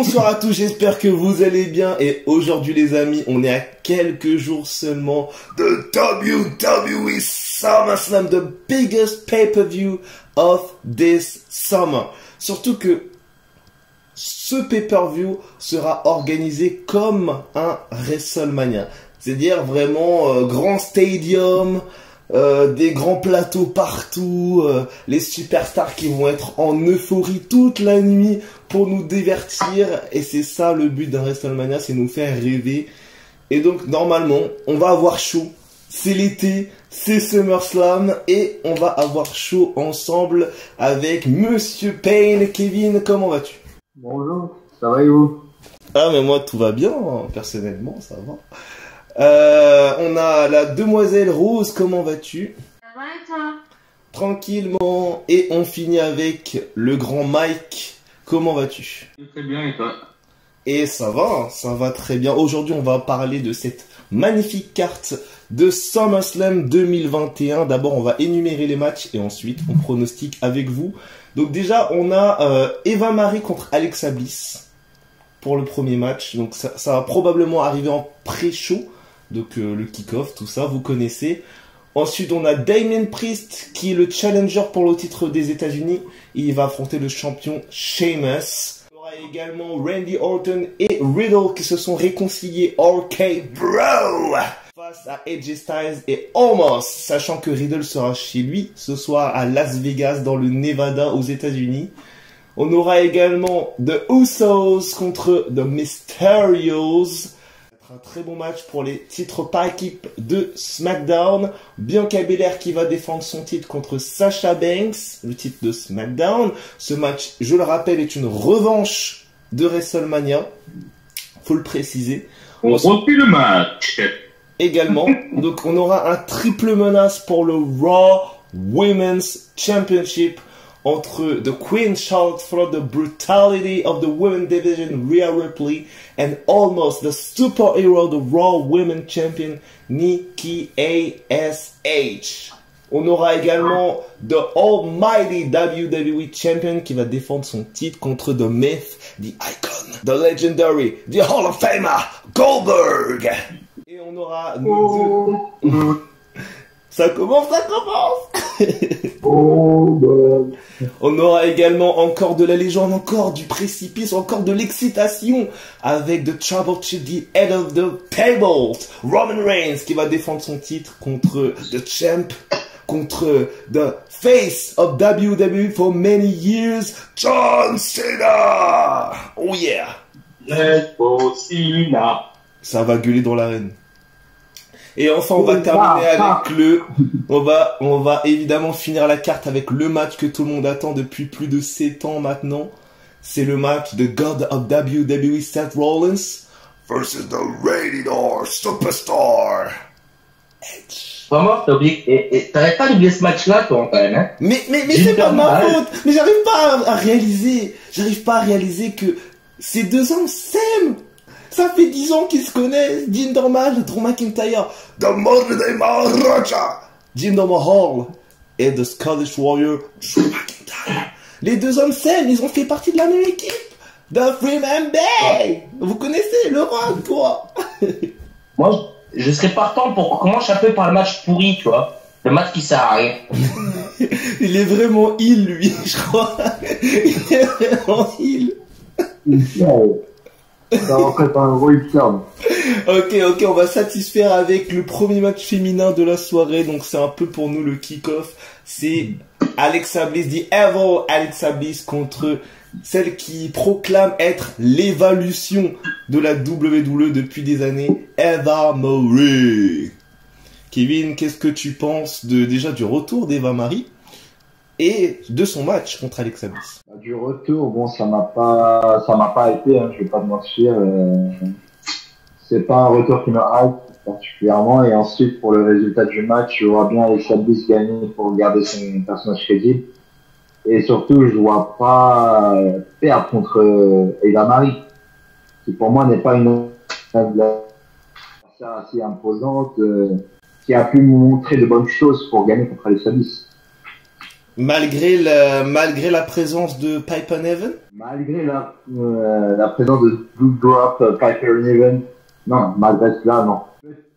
Bonsoir à tous, j'espère que vous allez bien. Et aujourd'hui les amis, on est à quelques jours seulement de WWE SummerSlam, the biggest pay-per-view of this summer. Surtout que ce pay-per-view sera organisé comme un WrestleMania. C'est-à-dire vraiment grand stadium, des grands plateaux partout, les superstars qui vont être en euphorie toute la nuit pour nous divertir. Et c'est ça le but d'un WrestleMania, c'est nous faire rêver. Et donc normalement, on va avoir chaud. C'est l'été, c'est SummerSlam et on va avoir chaud ensemble avec Monsieur Payne. Kevin, comment vas-tu? Bonjour, ça va et vous? Ah mais moi tout va bien, hein. Personnellement ça va. On a la demoiselle Rose, comment vas-tu? Ça va et toi? Tranquillement. Et on finit avec le grand Mike, comment vas-tu? Très bien et toi? Et ça va très bien. Aujourd'hui on va parler de cette magnifique carte de SummerSlam 2021. D'abord on va énumérer les matchs et ensuite on pronostique avec vous. Donc déjà on a Eva Marie contre Alexa Bliss pour le premier match. Donc ça va probablement arriver en pré-show. Donc le kick-off, tout ça, vous connaissez. Ensuite, on a Damien Priest, qui est le challenger pour le titre des États-Unis. Il va affronter le champion Sheamus. On aura également Randy Orton et Riddle qui se sont réconciliés. RK Bro face à AJ Styles et Omos, sachant que Riddle sera chez lui ce soir à Las Vegas, dans le Nevada, aux États-Unis. On aura également The Usos contre The Mysterios. Un très bon match pour les titres par équipe de SmackDown. Bianca Belair qui va défendre son titre contre Sasha Banks, le titre de SmackDown. Ce match, je le rappelle, est une revanche de WrestleMania. Faut le préciser. On refait le match. Également, donc on aura un triple menace pour le Raw Women's Championship entre The Queen Charlotte for the brutality of the women division, Rhea Ripley, and almost the superhero, the Raw Women Champion, Nikki ASH. On aura également The Almighty WWE Champion qui va défendre son titre contre The Myth, The Icon, The Legendary, The Hall of Famer, Goldberg. Et on aura Ça commence. On aura également encore de la légende, encore du précipice, encore de l'excitation avec The Trouble to the Head of the Table, Roman Reigns qui va défendre son titre contre The Champ, contre The Face of WWE for many years, John Cena. Oh yeah. Let's go Cena. Ça va gueuler dans l'arène. Et enfin, on va terminer avec on va évidemment finir la carte avec le match que tout le monde attend depuis plus de 7 ans maintenant. C'est le match de God of WWE, Seth Rollins versus the Rated R Superstar Edge. Vraiment, t'as oublié, et t'arrêtes pas d'oublier ce match-là, toi, quand même, hein. Mais c'est pas ma faute. Mais j'arrive pas à réaliser que ces deux hommes s'aiment. Ça fait 10 ans qu'ils se connaissent. Jinder Mahal, Drew McIntyre, The Monday Maharaja, Jinder Mahal et The Scottish Warrior, Drew McIntyre. Les deux hommes s'aiment, ils ont fait partie de la même équipe. The Freeman Bay. Vous connaissez le rock, quoi. Moi, je serais partant pour qu'on commence un peu par le match pourri, tu vois. Le match qui sert à rien. Il est vraiment heal, lui, je crois. Il est vraiment heal. Ça en fait un gros hipster. Ok, on va satisfaire avec le premier match féminin de la soirée. Donc c'est un peu pour nous le kick-off. C'est Alexa Bliss, The Evil Alexa Bliss contre celle qui proclame être l'évolution de la WWE depuis des années, Eva Marie. Kevin, qu'est-ce que tu penses déjà du retour d'Eva Marie et de son match contre Alexa Bliss? Du retour, bon, ça m'a pas été, hein, je vais pas te mentir. C'est pas un retour qui me hype particulièrement. Et ensuite, pour le résultat du match, je vois bien Alexa Bliss gagner pour garder son personnage crédible. Et surtout, je vois pas perdre contre Eva Marie, qui pour moi n'est pas une adversaire assez imposante, qui a pu montrer de bonnes choses pour gagner contre Alexa Bliss. Malgré la présence de Piper Niven? Malgré la présence de Doudrop, Piper Niven, non, malgré cela, non.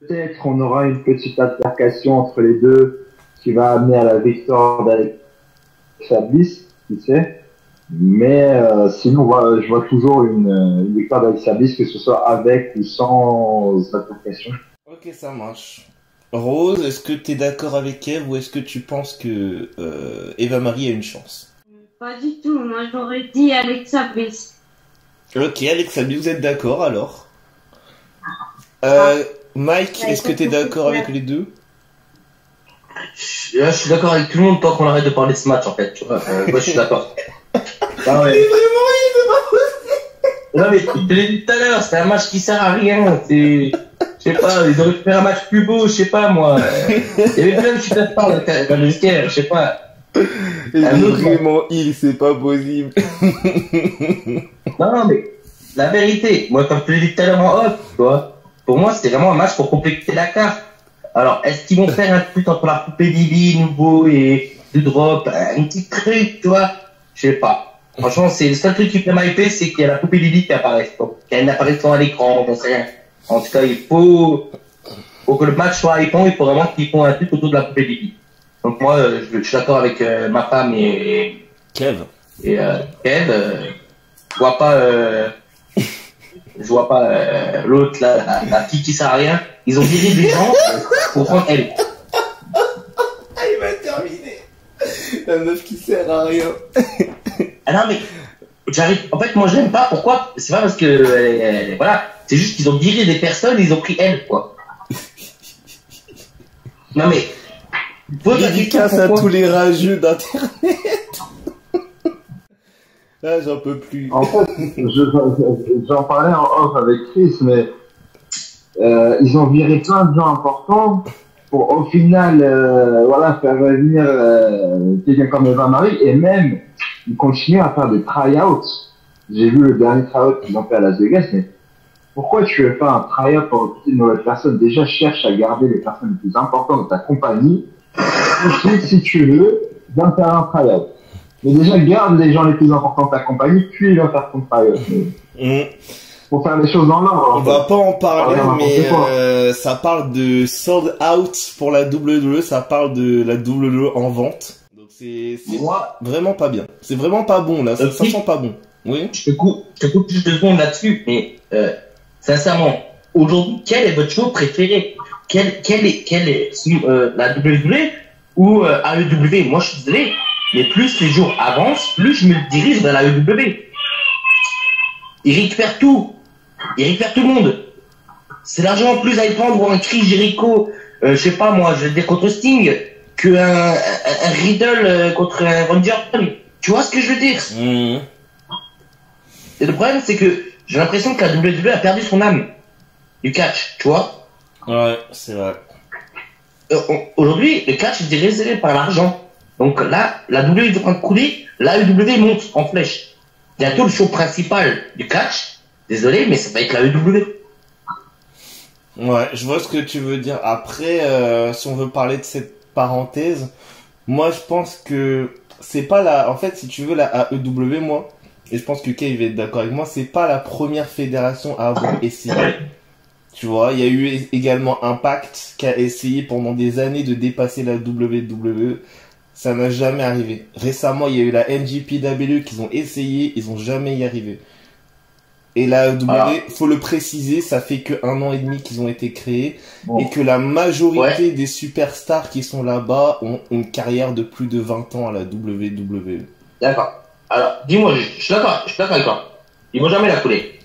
Peut-être on aura une petite altercation entre les deux qui va amener à la victoire d'Alexa Bliss, qui sait. Mais sinon, je vois toujours une victoire d'Alexa Bliss, que ce soit avec ou sans altercation. Ok, ça marche. Rose, est-ce que t'es d'accord avec Eve ou est-ce que tu penses que Eva Marie a une chance? Pas du tout, moi j'aurais dit Alexa Bliss. Ok, Alexa Bliss, vous êtes d'accord alors? Mike, est-ce que t'es d'accord avec les deux? Je suis d'accord avec tout le monde tant qu'on arrête de parler de ce match en fait, tu vois. Moi je suis d'accord. Ah ouais. Non mais je te l'ai dit tout à l'heure, c'est un match qui sert à rien. Je sais pas, ils auraient pu faire un match plus beau, je sais pas moi. Il y avait plein de superstars dans le vestiaire, je sais pas. Vraiment, c'est pas possible. Non mais la vérité, moi comme je te l'ai dit tout à l'heure en off, tu vois, pour moi c'était vraiment un match pour compléter la carte. Alors est-ce qu'ils vont faire un truc entre la poupée Lily nouveau et le drop, un petit truc, tu vois? Je sais pas. Franchement, c'est le seul truc qui peut m'hyper, c'est qu'il y a la poupée Lily qui apparaît. Donc, qu'il y a une apparition à l'écran, on sait rien. En tout cas, il faut que le match soit hypant, il faut vraiment qu'ils font un truc autour de la poupée Lily. Donc moi, je suis d'accord avec ma femme et Kev. Et Kev, je vois pas l'autre là, la fille qui sert à rien. Ils ont viré des gens pour prendre elle. Il va terminer. La meuf qui sert à rien. Ah non mais j'arrive. En fait, moi je l'aime pas. Pourquoi? C'est pas parce que voilà. C'est juste qu'ils ont viré des personnes, ils ont pris elle quoi. Non mais. Dédicace à tous les rageux d'internet. Là, j'en peux plus. En fait, j'en parlais en off avec Chris, mais ils ont viré plein de gens importants pour au final faire revenir quelqu'un comme Eva Marie, et même ils continuent à faire des try-outs. J'ai vu le dernier try-out qu'ils ont fait à Las Vegas, mais pourquoi tu veux faire un try-out pour recruter une nouvelle personne? Déjà, cherche à garder les personnes les plus importantes de ta compagnie. Ensuite, si tu veux, viens faire un try-out. Mais déjà, garde les gens les plus importants de ta compagnie, puis va faire ton try-out. Pour faire les choses dans l'ordre. On va pas en parler, mais ça parle de sold out pour la WWE, ça parle de la WWE en vente. Donc c'est vraiment pas bien. C'est vraiment pas bon là, ça sent pas bon. Oui. Je te coupe juste 2 secondes là-dessus, mais sincèrement, aujourd'hui, quel est votre show préféré? Quel est la WWE ou AEW? Moi, je suis désolé, mais plus les jours avancent, plus je me dirige vers la AEW. Ils récupèrent tout. Ils récupèrent tout le monde. C'est l'argent en plus à y prendre pour un Chris Jericho, je sais pas moi, je vais dire contre Sting, qu'un Riddle contre un Randy Orton. Tu vois ce que je veux dire? Et le problème, c'est que j'ai l'impression que la WWE a perdu son âme du catch, tu vois? Ouais, c'est vrai. Aujourd'hui, le catch est dirigé par l'argent. Donc là, la WWE est en train de couler, la AEW monte en flèche. Bientôt, le show principal du catch, désolé, mais ça va être la AEW. Ouais, je vois ce que tu veux dire. Après, si on veut parler de cette parenthèse, moi je pense que c'est pas la... En fait, si tu veux, la AEW, moi, et je pense que Kay va être d'accord avec moi, c'est pas la première fédération à avoir essayé. Tu vois, il y a eu également Impact qui a essayé pendant des années de dépasser la WWE. Ça n'a jamais arrivé. Récemment, il y a eu la NJPW qu'ils ont essayé, ils ont jamais y arrivé. Et la WWE, faut le préciser, ça fait que 1 an et demi qu'ils ont été créés, et que la majorité des superstars qui sont là-bas ont une carrière de plus de 20 ans à la WWE. D'accord. Alors, dis-moi, je suis d'accord avec toi. Ils vont jamais la couler.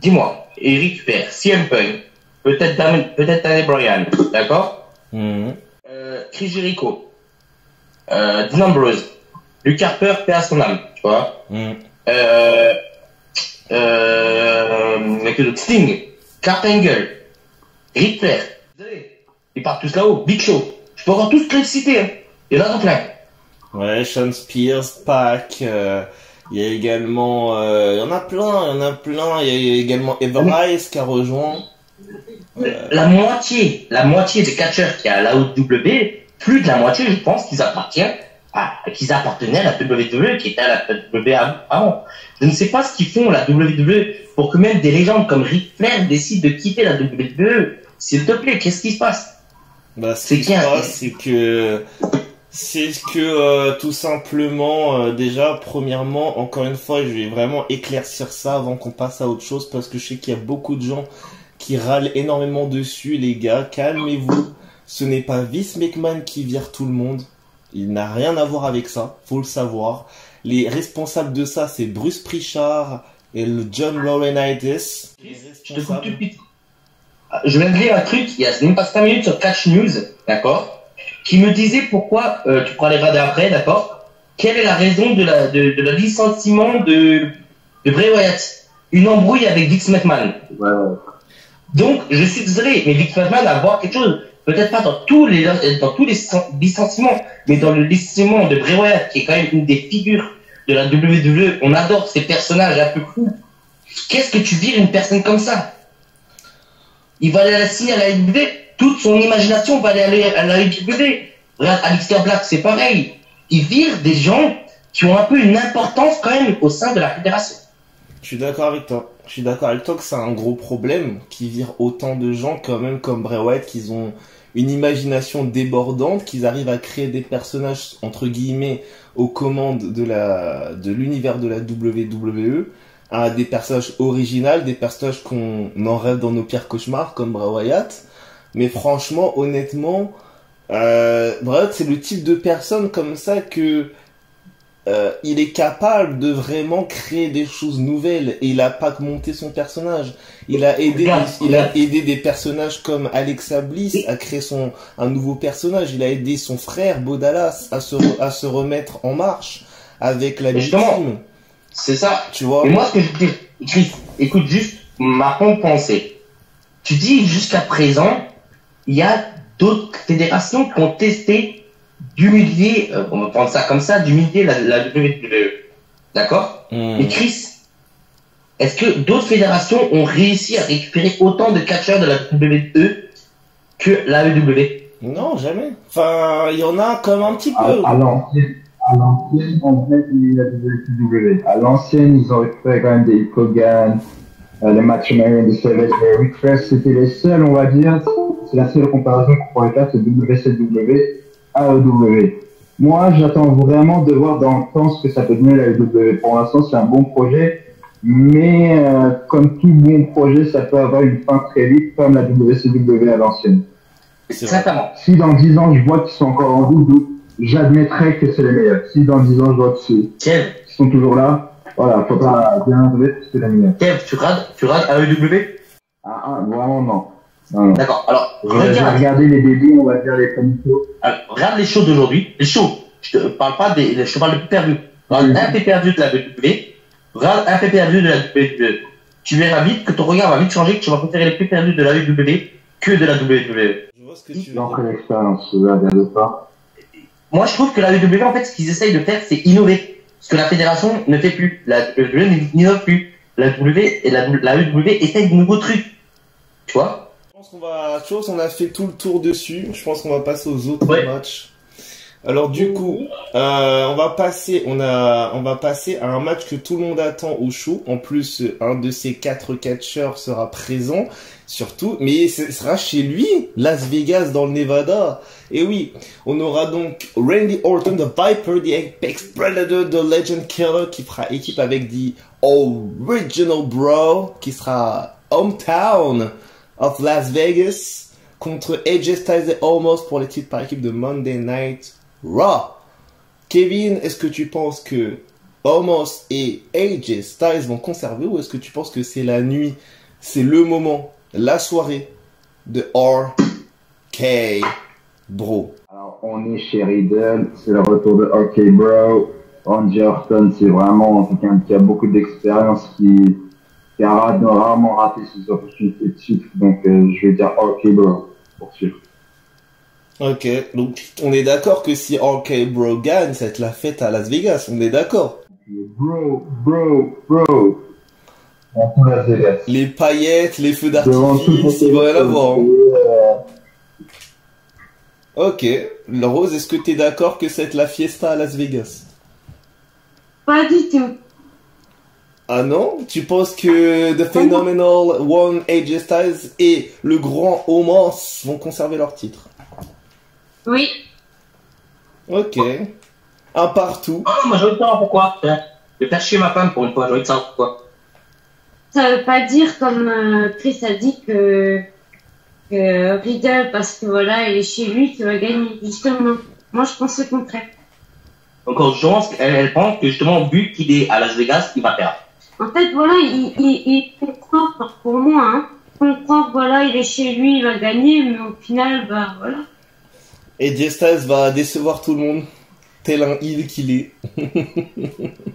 Dis-moi, ils récupèrent CM Punk, peut-être Daniel Bryan, d'accord? Chris Jericho, Dean Ambrose, Luke Harper, paix à son âme, tu vois? Sting, Kurt Angle, Ric Flair, ils partent tous là-haut, Big Show. Je peux encore tous les citer, hein. Il y en a plein. Ouais, Sean Spears, Pac, il y a également, il y en a plein, il y a également Everrise qui a rejoint. La moitié des catcheurs qui a la AEW, plus de la moitié, je pense qu'ils appartiennent qu'ils appartenaient à la WWE, qui était à la WWE avant. Je ne sais pas ce qu'ils font, la WWE, pour que même des légendes comme Ric Flair décident de quitter la WWE. S'il te plaît, qu'est-ce qui se passe? Bah, ce qui se passe, c'est que tout simplement, déjà, premièrement, encore une fois, je vais vraiment éclaircir ça avant qu'on passe à autre chose, parce que je sais qu'il y a beaucoup de gens qui râlent énormément dessus, les gars. Calmez-vous. Ce n'est pas Vince McMahon qui vire tout le monde. Il n'a rien à voir avec ça, faut le savoir. Les responsables de ça, c'est Bruce Prichard et le John Laurinaitis. Je te coupe tout de suite. Je viens de lire un truc, il y a même pas 5 minutes sur Catch News, d'accord, qui me disait pourquoi, tu pourras les regarder après, d'accord, quelle est la raison de la licenciement de Bray Wyatt? Une embrouille avec Vince McMahon. Ouais. Donc, je suis désolé, mais Vince McMahon a à voir quelque chose. Peut-être pas dans tous les licenciements, mais dans le licenciement de Bray Wyatt, qui est quand même une des figures de la WWE. On adore ces personnages un peu fous. Qu'est-ce que tu vires une personne comme ça? Il va aller à la signer à la WWE, toute son imagination va aller à la WWE. Regarde, Aleister Black, c'est pareil. Il vire des gens qui ont un peu une importance quand même au sein de la fédération. Je suis d'accord avec toi. Je suis d'accord avec toi que c'est un gros problème qui vire autant de gens quand même comme Bray Wyatt, qu'ils ont une imagination débordante, qu'ils arrivent à créer des personnages entre guillemets aux commandes de l'univers de la WWE, à des personnages originaux, des personnages qu'on en rêve dans nos pires cauchemars comme Bray Wyatt. Mais franchement, honnêtement, Bray Wyatt c'est le type de personne comme ça que il est capable de vraiment créer des choses nouvelles et il a pas que monté son personnage. Il a aidé des personnages comme Alexa Bliss à créer un nouveau personnage. Il a aidé son frère Bo Dallas à se remettre en marche avec la victime. C'est ça. Tu vois. Et moi, ce que je dis, Chris, écoute juste ma pensée. Tu dis jusqu'à présent, il y a d'autres fédérations qui ont testé d'humilier, on va prendre ça comme ça, d'humilier la WWE. D'accord? Mais Chris, est-ce que d'autres fédérations ont réussi à récupérer autant de catcheurs de la WWE que la WWE? Non, jamais. Enfin, il y en a comme un petit peu. À l'ancienne, on fait la WWE. À l'ancienne, ils ont récupéré quand même des Hulk Hogan, les Macho Man, des Savage, mais Ric Flair, c'était les seuls, on va dire, c'est la seule comparaison qu'on pourrait faire, c'est WCW. AEW. Moi, j'attends vraiment de voir dans le temps ce que ça peut donner la AEW. Pour l'instant, c'est un bon projet, mais comme tout bon projet, ça peut avoir une fin très vite, comme la WCW à l'ancienne. Exactement. Si dans 10 ans, je vois qu'ils sont encore en double, j'admettrai que c'est les meilleurs. Si dans 10 ans, je vois qu'ils sont toujours là, voilà, faut pas bien admettre que c'est les meilleurs. Kev, tu rates AEW? Vraiment non. D'accord, alors, j'ai regardé les débuts, on va dire les comitos. Regarde les shows d'aujourd'hui. Les shows, je te parle pas je te parle de pay-per-view. Regarde un pay-per-view de la WWE, regarde un pay-per-view de la WWE. Tu verras vite que ton regard va vite changer, que tu vas préférer les pay-per-view de la WWE que de la WWE. Je vois ce que tu veux dire. Dans quelle expérience, je vais regarder ça. Moi, je trouve que la WWE, en fait, ce qu'ils essayent de faire, c'est innover. Ce que la fédération ne fait plus. La WWE n'innove plus. La WWE essaye de nouveaux trucs. Tu vois? On a fait tout le tour dessus. Je pense qu'on va passer aux autres matchs. Alors du coup, on va passer à un match que tout le monde attend au show. En plus, un de ces 4 catcheurs sera présent, surtout, mais ce sera chez lui, Las Vegas dans le Nevada. Et oui, on aura donc Randy Orton, the Viper, the Apex Predator, the Legend Killer, qui fera équipe avec the Original Bro, qui sera Hometown of Las Vegas, contre AJ Styles et Omos pour les titres par équipe de Monday Night Raw. Kevin, est-ce que tu penses que Omos et AJ Styles vont conserver, ou est-ce que tu penses que c'est la nuit, c'est le moment, la soirée de RK Bro? Alors, on est chez Riddle, c'est le retour de RK Bro. Randy Orton, c'est vraiment quelqu'un qui a beaucoup d'expérience, qui a rarement raté ses opportunités de titre, donc je vais dire RK Bro, pour sûr. Ok, donc on est d'accord que si RK Bro gagne, ça va être la fête à Las Vegas, on est d'accord? Bro. Dans tout Las Vegas. Les paillettes, les feux d'artifice, il va y en avoir. Ok. Rose, est-ce que t'es d'accord que c'est la fiesta à Las Vegas? Pas du tout. Ah non? Tu penses que The Phenomenal One AJ Styles et le grand Omos vont conserver leur titre? Oui. Ok. Un partout. Ah non, moi j'ai envie de savoir pourquoi. Je vais faire chier ma femme pour une fois, j'ai envie de savoir pourquoi. Ça veut pas dire, comme Chris a dit, que Riddle, parce que voilà, il est chez lui, qu'il va gagner. Justement. Moi, je pense le contraire. Donc je pense qu'elle pense que justement, vu qu'il est à Las Vegas, il va perdre. En fait, voilà, il faut croire, pour moi, hein. Il faut croire, voilà, il est chez lui, il va gagner, mais au final, bah, voilà. AJ Styles va décevoir tout le monde. Tel un heel qu'il est.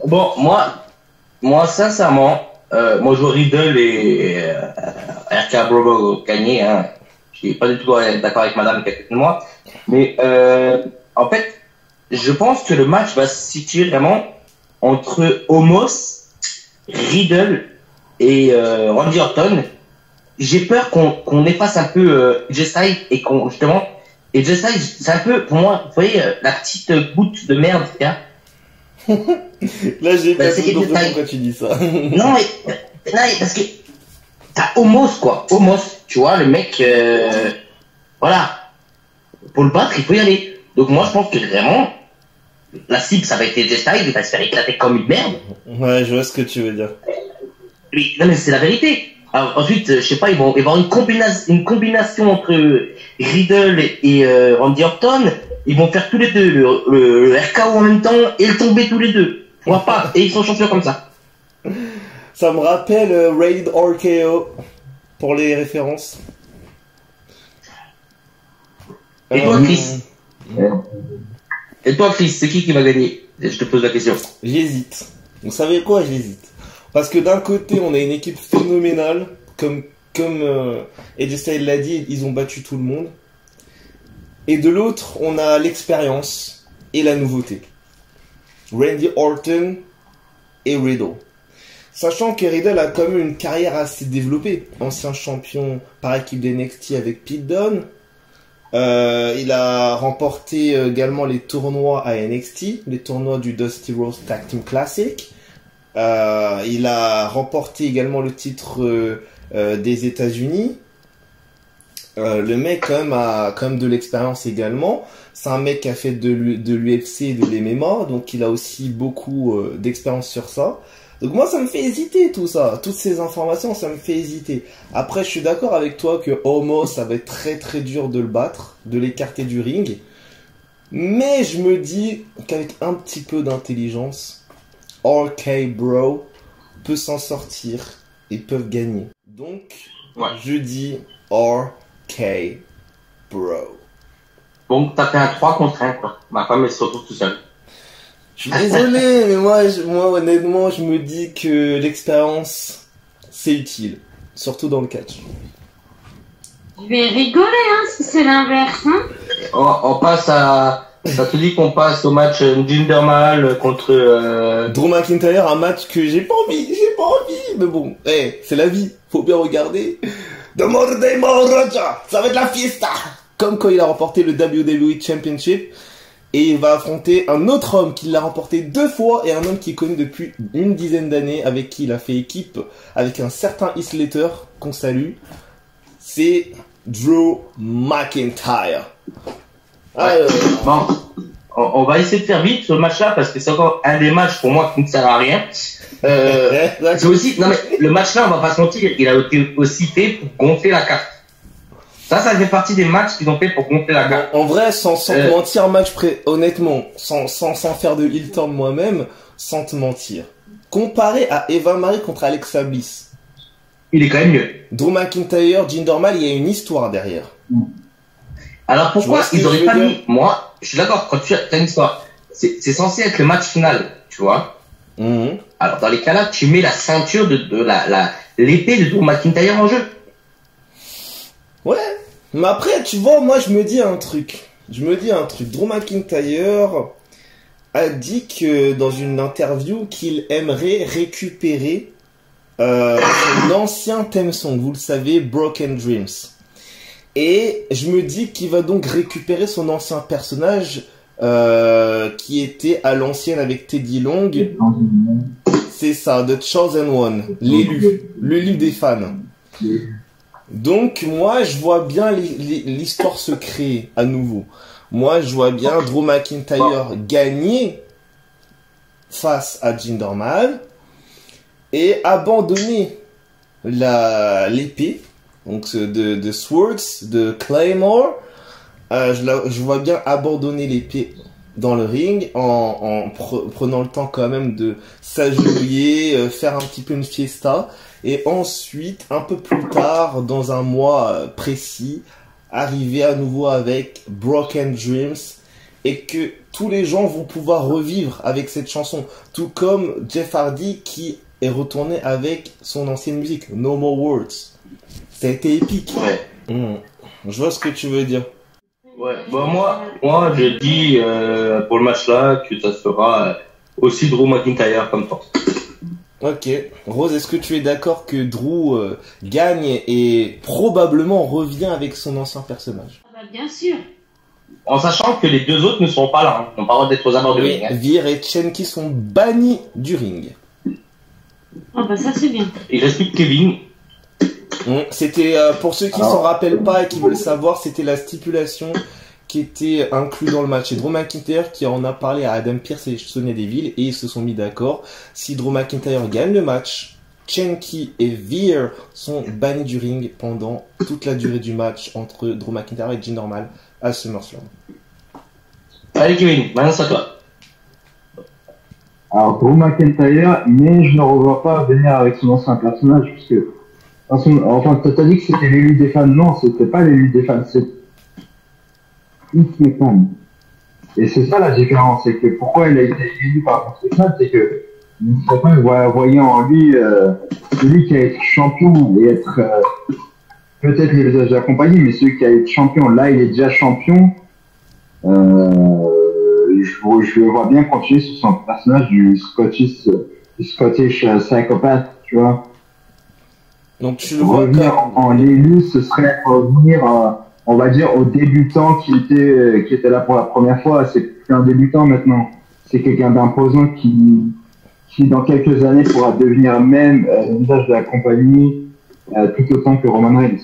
Bon, moi sincèrement, moi je vois Riddle et RK Bro gagner. Hein. Je suis pas du tout d'accord avec madame qui est à côté de moi. Mais en fait, je pense que le match va se situer vraiment entre Omos, Riddle et Randy Orton. J'ai peur qu'on efface un peu AJ Styles et qu'on justement... Et AJ Styles, c'est un peu, pour moi, vous voyez, la petite goutte de merde, hein. Là, j'ai pas compris pourquoi tu dis ça. Non, mais parce que t'as Omos, quoi. Omos, tu vois, le mec, voilà. Pour le battre, il faut y aller. Donc moi, je pense que vraiment, la cible, ça va être AJ Styles, il va se faire éclater comme une merde. Ouais, je vois ce que tu veux dire. Mais, non, mais c'est la vérité. Alors, ensuite, je sais pas, ils vont avoir une combinaison entre Riddle et Randy Orton. Ils vont faire tous les deux le RKO en même temps et le tomber tous les deux. On voit pas. Et ils sont champions comme ça. Ça me rappelle Raid RKO pour les références. Et toi, Chris? Et toi, Chris, c'est qui va gagner? Je te pose la question. J'hésite. Vous savez quoi? J'hésite. Parce que d'un côté, on a une équipe phénoménale, comme AJ Styles l'a dit, ils ont battu tout le monde. Et de l'autre, on a l'expérience et la nouveauté. Randy Orton et Riddle. Sachant que Riddle a quand même une carrière assez développée. Ancien champion par équipe d'NXT avec Pete Dunne. Il a remporté également les tournois à NXT, les tournois du Dusty Rhodes Tag Team Classic. Il a remporté également le titre des États-Unis. Le mec quand même a quand même de l'expérience également. C'est un mec qui a fait de l'UFC et de l'MMA, donc il a aussi beaucoup d'expérience sur ça. Donc moi ça me fait hésiter tout ça, toutes ces informations ça me fait hésiter. Après je suis d'accord avec toi que Omos ça va être très très dur de le battre, de l'écarter du ring. Mais je me dis qu'avec un petit peu d'intelligence, RK Bro peut s'en sortir et peuvent gagner. Donc, ouais. Je dis RK Bro. Bon, t'as fait un 3 contre 1, quoi. Ma femme, elle se retrouve tout seule. Je suis désolé, mais moi, honnêtement, je me dis que l'expérience, c'est utile. Surtout dans le catch. Je vais rigoler, hein, si c'est l'inverse, hein. On passe à... Ça te dit qu'on passe au match Jinder Mahal contre... Drew McIntyre, un match que j'ai pas envie, mais bon, c'est la vie, faut bien regarder. The Monday Maharaja, ça va être la fiesta. Comme quand il a remporté le WWE Championship, et il va affronter un autre homme qui l'a remporté 2 fois, et un homme qui est connu depuis une dizaine d'années, avec qui il a fait équipe, avec un certain Heath Slater, qu'on salue, c'est Drew McIntyre. Bon, on va essayer de faire vite ce match-là parce que c'est encore un des matchs pour moi qui ne sert à rien. C'est aussi, non mais le match-là, on va pas se mentir, il a été aussi fait pour gonfler la carte. Ça fait partie des matchs qu'ils ont fait pour gonfler la carte. En vrai, sans te mentir, honnêtement, sans faire de heel turn moi-même, sans te mentir. Comparé à Eva Marie contre Alexa Bliss, il est quand même mieux. Drew McIntyre, Jinder Mahal, il y a une histoire derrière. Alors pourquoi ils auraient pas mis... Moi, je suis d'accord, quand tu as une histoire, c'est censé être le match final, tu vois. Alors dans les cas-là, tu mets la ceinture de l'épée de Drew McIntyre en jeu. Ouais, mais après, tu vois, moi je me dis un truc. Drew McIntyre a dit que dans une interview qu'il aimerait récupérer son ancien theme song, vous le savez, Broken Dreams. Et je me dis qu'il va donc récupérer son ancien personnage qui était à l'ancienne avec Teddy Long. C'est ça, The Chosen One, l'élu des fans. Donc moi je vois bien l'histoire se créer à nouveau. Moi je vois bien Drew McIntyre gagner face à Jinder Mahal et abandonner l'épée donc de Swords, de Claymore. Je vois bien abandonner l'épée dans le ring en prenant le temps quand même de s'agenouiller, faire un petit peu une fiesta, et ensuite un peu plus tard dans un mois précis arriver à nouveau avec Broken Dreams, et que tous les gens vont pouvoir revivre avec cette chanson, tout comme Jeff Hardy qui est retourné avec son ancienne musique No More Words. Ça a été épique. Ouais. Je vois ce que tu veux dire. Ouais, bah moi je dis pour le match là que ça sera aussi Drew McIntyre comme force. Ok. Rose, est-ce que tu es d'accord que Drew gagne et probablement revient avec son ancien personnage? Ah bah, bien sûr. En sachant que les deux autres ne seront pas là, hein. Ils n'ont pas le droit d'être aux abords du ring. Hein. Veer et Chen qui sont bannis du ring. Ah bah ça c'est bien. Il reste plus que Kevin. C'était, pour ceux qui s'en rappellent pas et qui veulent savoir, c'était la stipulation qui était inclue dans le match. C'est Drew McIntyre qui en a parlé à Adam Pearce et Sonya Deville, et ils se sont mis d'accord. Si Drew McIntyre gagne le match, Chenky et Veer sont bannis du ring pendant toute la durée du match entre Drew McIntyre et Jinder Mahal à SummerSlam. Allez Kevin, maintenant c'est à toi. Alors, Drew McIntyre, mais je ne revois pas venir avec son ancien personnage, puisque enfin, t'as dit que c'était l'élu des fans. Non, c'était pas l'élu des fans, c'est les fans. Et c'est ça la différence, c'est que pourquoi il a été élu par ses fans, c'est que certains voyaient en lui celui qui a été champion et être peut-être les visages accompagnés, mais celui qui a été champion, là il est déjà champion. Je le vois bien continuer sur son personnage du Scottish psychopath, tu vois. Donc tu le vois revenir en l'élu, ce serait revenir, on va dire, au débutant qui était là pour la première fois. C'est plus un débutant maintenant. C'est quelqu'un d'imposant qui dans quelques années pourra devenir même le visage de la compagnie tout autant que Roman Reigns.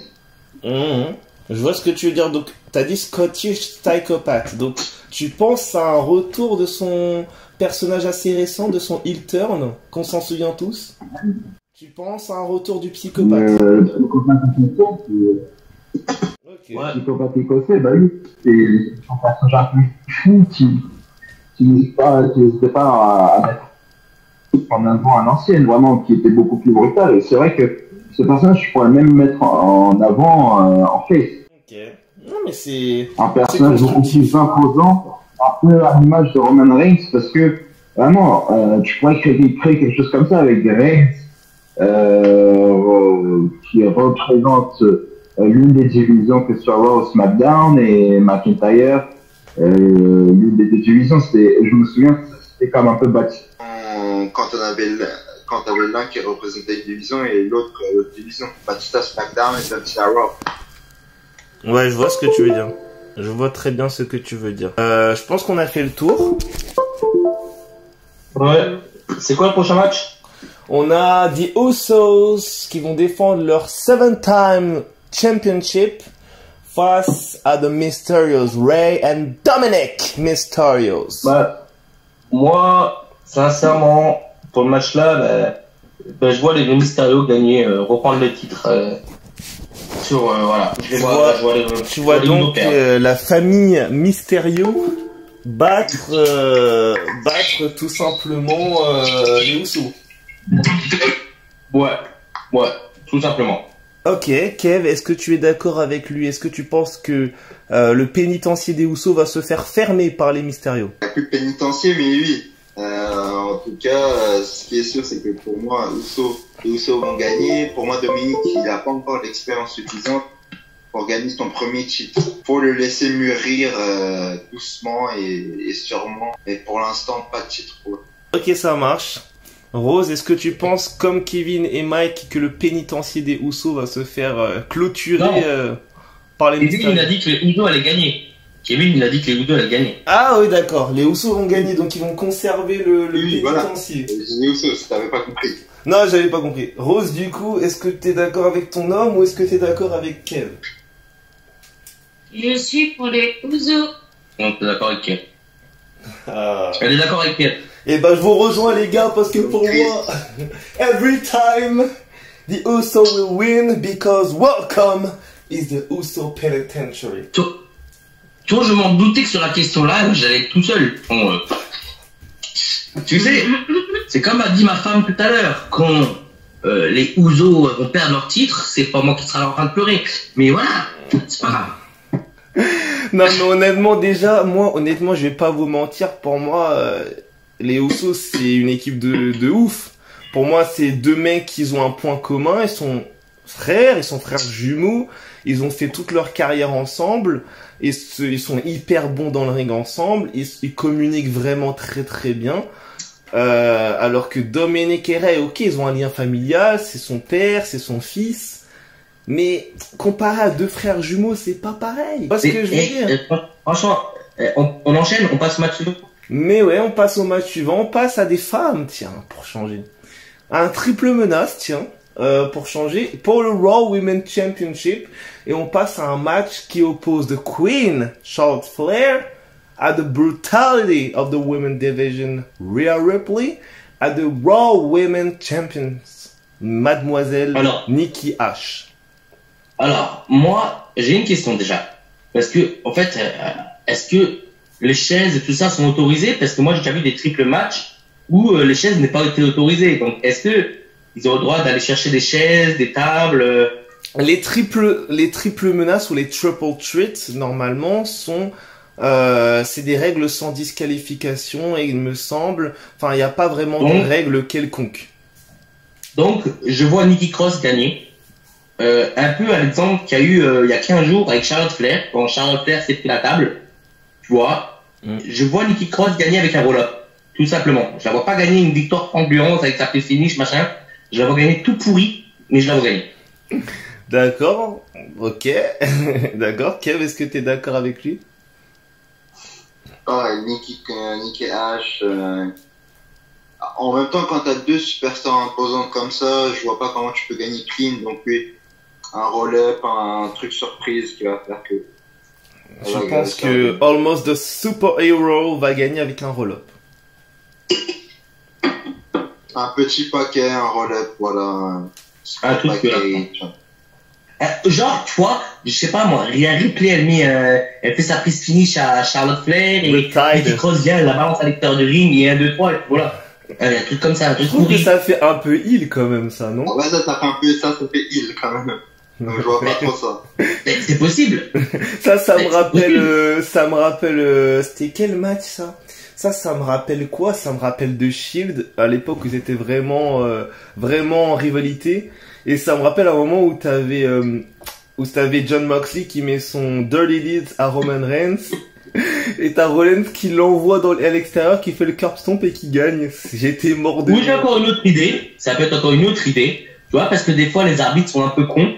Je vois ce que tu veux dire. Donc t'as dit Scottish Psychopath. Donc tu penses à un retour de son personnage assez récent, de son heel turn, qu'on s'en souvient tous? Tu penses à un retour du psychopathe? Le psychopathe écossais, okay. Le psychopathe écossais, bah oui, c'est un personnage un peu fou qui n'hésitait pas à mettre en avant un ancien, vraiment, qui était beaucoup plus brutal. Et c'est vrai que ce personnage, je pourrais même mettre en avant en face. Ok. Non, mais c'est un personnage beaucoup plus imposant, un peu à l'image de Roman Reigns, parce que vraiment, tu pourrais créer quelque chose comme ça avec des Reigns qui représente l'une des divisions que ce soit Raw ou SmackDown, et McIntyre, l'une des deux divisions. Je me souviens, c'était comme un peu bâti. Quand t'avais l'un qui représentait une division et l'autre division. Batista SmackDown et Batista Raw. Ouais, je vois ce que tu veux dire. Je vois très bien ce que tu veux dire. Je pense qu'on a fait le tour. Ouais. C'est quoi le prochain match? On a The Usos qui vont défendre leur 7-time championship face à The Mysterios, Ray and Dominic Mysterios. Bah, moi, sincèrement, pour le match là, je vois les Mysterios gagner, reprendre le titre. Voilà. Tu vois donc la famille Mysterio battre tout simplement les Usos. Ouais, tout simplement. Ok, Kev, est-ce que tu es d'accord avec lui? Est-ce que tu penses que le pénitencier des Usos va se faire fermer par les Mysterio? Il n'y a plus de pénitencier, mais oui. En tout cas, ce qui est sûr, c'est que pour moi, les Usos vont gagner. Pour moi, Dominique, il n'a pas encore l'expérience suffisante pour gagner son premier titre. Faut le laisser mûrir doucement et sûrement. Mais pour l'instant, pas de titre pour eux. Ok, ça marche. Rose, est-ce que tu penses, comme Kevin et Mike, que le pénitencier des Usos va se faire clôturer par les Kevin, il a Mystérieux. dit que les Usos allaient gagner. Kevin, il a dit que les Usos allaient gagner. Ah oui, d'accord. Les Usos vont gagner, donc ils vont conserver le Oui, voilà. pénitencier. Les Usos, si t'avais pas compris. Non, j'avais pas compris. Rose, du coup, est-ce que t'es d'accord avec ton homme ou est-ce que t'es d'accord avec Kev? Je suis pour les Usos. Donc, t'es d'accord avec Kev. Ah. Elle est d'accord avec Kev. Eh ben, je vous rejoins, les gars, parce que pour moi, every time the Uso will win because welcome is the Uso Penitentiary. Tu vois, je m'en doutais que sur la question-là, j'allais être tout seul. Bon, tu sais, c'est comme a dit ma femme tout à l'heure, quand les Usos vont perdre leur titre, c'est pas moi qui serai en train de pleurer. Mais voilà, c'est pas grave. Non, mais honnêtement, déjà, honnêtement, je vais pas vous mentir, pour moi, les Usos, c'est une équipe de ouf. Pour moi, c'est deux mecs qui ont un point commun, ils sont frères jumeaux, ils ont fait toute leur carrière ensemble, ils sont hyper bons dans le ring ensemble, ils communiquent vraiment très très bien. Alors que Dominic et Rey, ok, ils ont un lien familial, c'est son père, c'est son fils. Mais comparé à deux frères jumeaux, c'est pas pareil. Parce que je veux dire. Franchement, on enchaîne, on passe au match suivant. Mais ouais, on passe au match suivant. On passe à des femmes, tiens, pour changer. Un triple menace, tiens, pour changer. Pour le Raw Women's Championship. Et on passe à un match qui oppose The Queen, Charlotte Flair, à The Brutality of the Women's Division, Rhea Ripley, à The Raw Women's Champions, Mademoiselle Nikki Ash. Alors, moi, j'ai une question déjà. Parce que, en fait, est-ce que les chaises et tout ça sont autorisées? Parce que moi, j'ai déjà vu des triples matchs où les chaises n'ont pas été autorisées. Donc, est-ce que ils ont le droit d'aller chercher des chaises, des tables? Les triples menaces ou les triple threats, normalement, sont, c'est des règles sans disqualification et il me semble, enfin, il n'y a pas vraiment de règles quelconques. Donc, je vois Nikki Cross gagner. Un peu à l'exemple qu'il y a eu il y a 15 jours avec Charlotte Flair, quand Charlotte Flair s'est pris la table, tu vois. Je vois Nikki Cross gagner avec un roll-up, tout simplement. Je la vois pas gagner une victoire ambulance avec sa finish, machin. Je la vois gagner tout pourri, mais je la vois gagner. D'accord, ok. D'accord, Kev, est-ce que t'es d'accord avec lui? Ah, Nikki Ash. En même temps, quand t'as deux superstars imposantes comme ça, je vois pas comment tu peux gagner clean. Donc oui, un roll-up, un truc surprise qui va faire que... Je pense que Almost the Superhero va gagner avec un roll-up. Un petit paquet, un roll-up, voilà. Un truc genre, tu vois, je sais pas moi, Rhea Ripley, elle fait sa prise finish à Charlotte Flair et Nikki Cross vient, elle la balance à l'extérieur du ring et 1, 2, 3, et voilà. Un truc comme ça, un truc pourri. Je trouve que ça fait un peu heal quand même, ça, non? Ouais, ça fait un peu, ça fait heal quand même. Donc, je vois pas trop ça. C'est possible. ça me rappelle, c'était quel match ça? Ça me rappelle quoi? Ça me rappelle The Shield, à l'époque où ils étaient vraiment en rivalité. Et ça me rappelle un moment où t'avais John Moxley qui met son Dirty Deeds à Roman Reigns. Et t'as Rollins qui l'envoie à l'extérieur, qui fait le curb stomp et qui gagne. J'étais mort de... Ou j'ai encore une autre idée. Ça peut être encore une autre idée. Tu vois, parce que des fois, les arbitres sont un peu cons.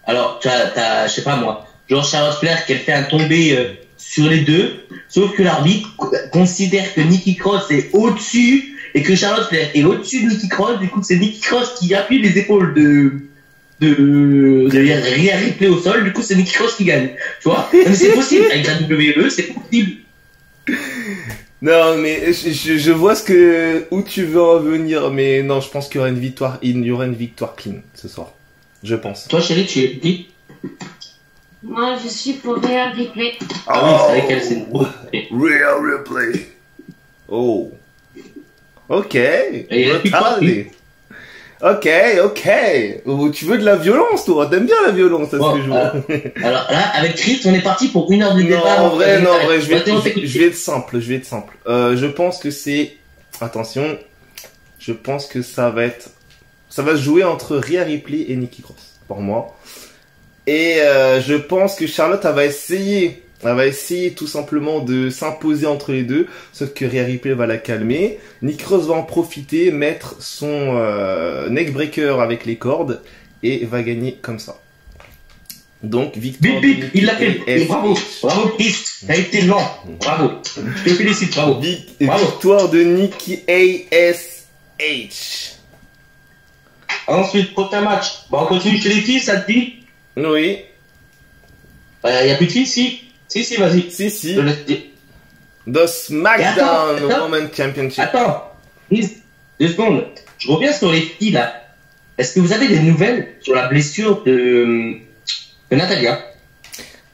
Alors, t'as, je sais pas moi, genre Charlotte Flair qu'elle fait un tombé sur les deux. Sauf que l'arbitre considère que Nikki Cross est au-dessus et que Charlotte Flair est au-dessus de Nikki Cross. Du coup, c'est Nikki Cross qui appuie les épaules de Rhea Ripley au sol. Du coup, c'est Nikki Cross qui gagne. Tu vois? Mais c'est possible. Avec la WWE, c'est possible. Non, mais je vois où tu veux en venir, mais non, je pense qu'il y aura il y aura une victoire clean ce soir. Je pense. Toi, chérie, tu es qui? Moi, je suis pour Rhea Ripley. Ah oui, c'est avec elle, c'est Rhea Ripley. Oh. Ok. Ok. Oh, tu veux de la violence, toi? T'aimes bien la violence, ça se joue. Alors là, avec Chris, on est parti pour 1 heure de débat. En vrai, je vais être simple. Je pense que attention, je pense que ça va se jouer entre Rhea Ripley et Nikki Cross, pour moi. Et je pense que Charlotte, elle va essayer tout simplement de s'imposer entre les deux, sauf que Rhea Ripley va la calmer. Nikki Cross va en profiter, mettre son neckbreaker avec les cordes et va gagner comme ça. Donc, victoire. Bip bip, il l'a fait. Et ASH. bravo, bravo Chris, t'as été lent. Bravo. Je te félicite, bravo. Bravo. Victoire de Nikki ASH. Ensuite, prochain match. Bon, on continue chez les filles, ça te dit? Oui, Y a plus de filles, si? Si, vas-y. si. Je laisse dire. The SmackDown Attends. Women's Championship. Attends, 2 secondes. Je reviens sur les filles là. Est-ce que vous avez des nouvelles sur la blessure de Natalia?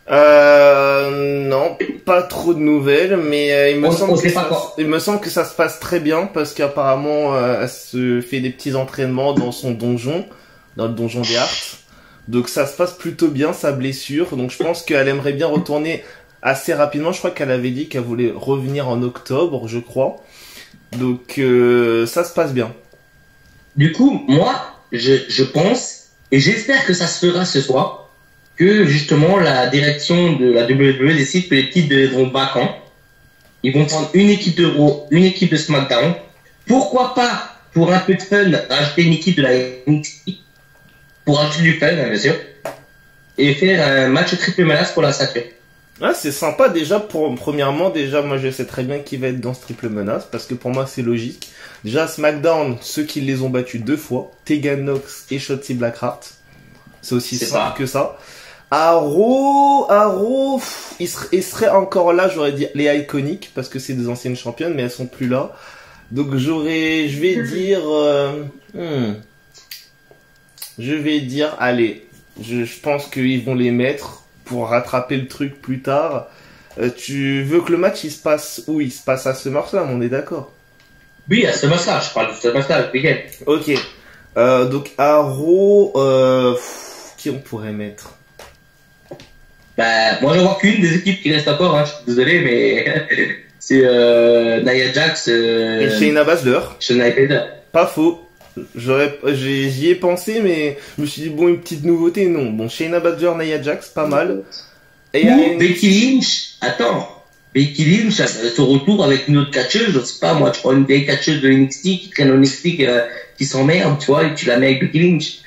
Non, pas trop de nouvelles, mais On sait pas quoi. il me semble que ça se passe très bien parce qu'apparemment elle se fait des petits entraînements dans son donjon, dans le donjon des Hearts. Donc ça se passe plutôt bien sa blessure. Donc je pense qu'elle aimerait bien retourner assez rapidement. Je crois qu'elle avait dit qu'elle voulait revenir en octobre, je crois. Donc ça se passe bien. Du coup, moi, je pense, et j'espère que ça se fera ce soir, que justement la direction de la WWE décide que les titres devront vacants. Ils vont prendre une équipe de Raw, une équipe de SmackDown. Pourquoi pas, pour un peu de fun, rajouter une équipe de la NXT, pour rajouter du fun, hein, bien sûr, et faire un match triple menace pour la ceinture. Ah, c'est sympa déjà premièrement, moi je sais très bien qui va être dans ce triple menace parce que pour moi c'est logique. Déjà SmackDown, ceux qui les ont battus 2 fois, Tegan Nox et Shotzi Blackheart. C'est aussi simple que ça. À Raw, il serait encore là, j'aurais dit les Iconiques parce que c'est des anciennes championnes mais elles sont plus là. Donc je vais dire allez, je pense qu'ils vont les mettre pour rattraper le truc plus tard. Tu veux que le match il se passe où? Il se passe à SummerSlam, on est d'accord? Oui, à SummerSlam, je parle de SummerSlam, week-end. Ok. Donc à Raw, qui on pourrait mettre? Bah, moi je vois qu'une des équipes qui reste encore, hein, je suis désolé, mais c'est Nia Jax Et Shayna Baszler. Shayna Baszler. Pas faux. J'y ai pensé, mais je me suis dit bon, une petite nouveauté, non. Bon, Shayna Baszler, Nia Jax, pas mal. Et Ou Becky Lynch, attends, Becky Lynch, son retour avec une autre catcheuse, je sais pas, moi, tu prends une vieille catcheuse de NXT qui traîne au NXT, qui s'emmerde, tu vois, et tu la mets avec Becky Lynch.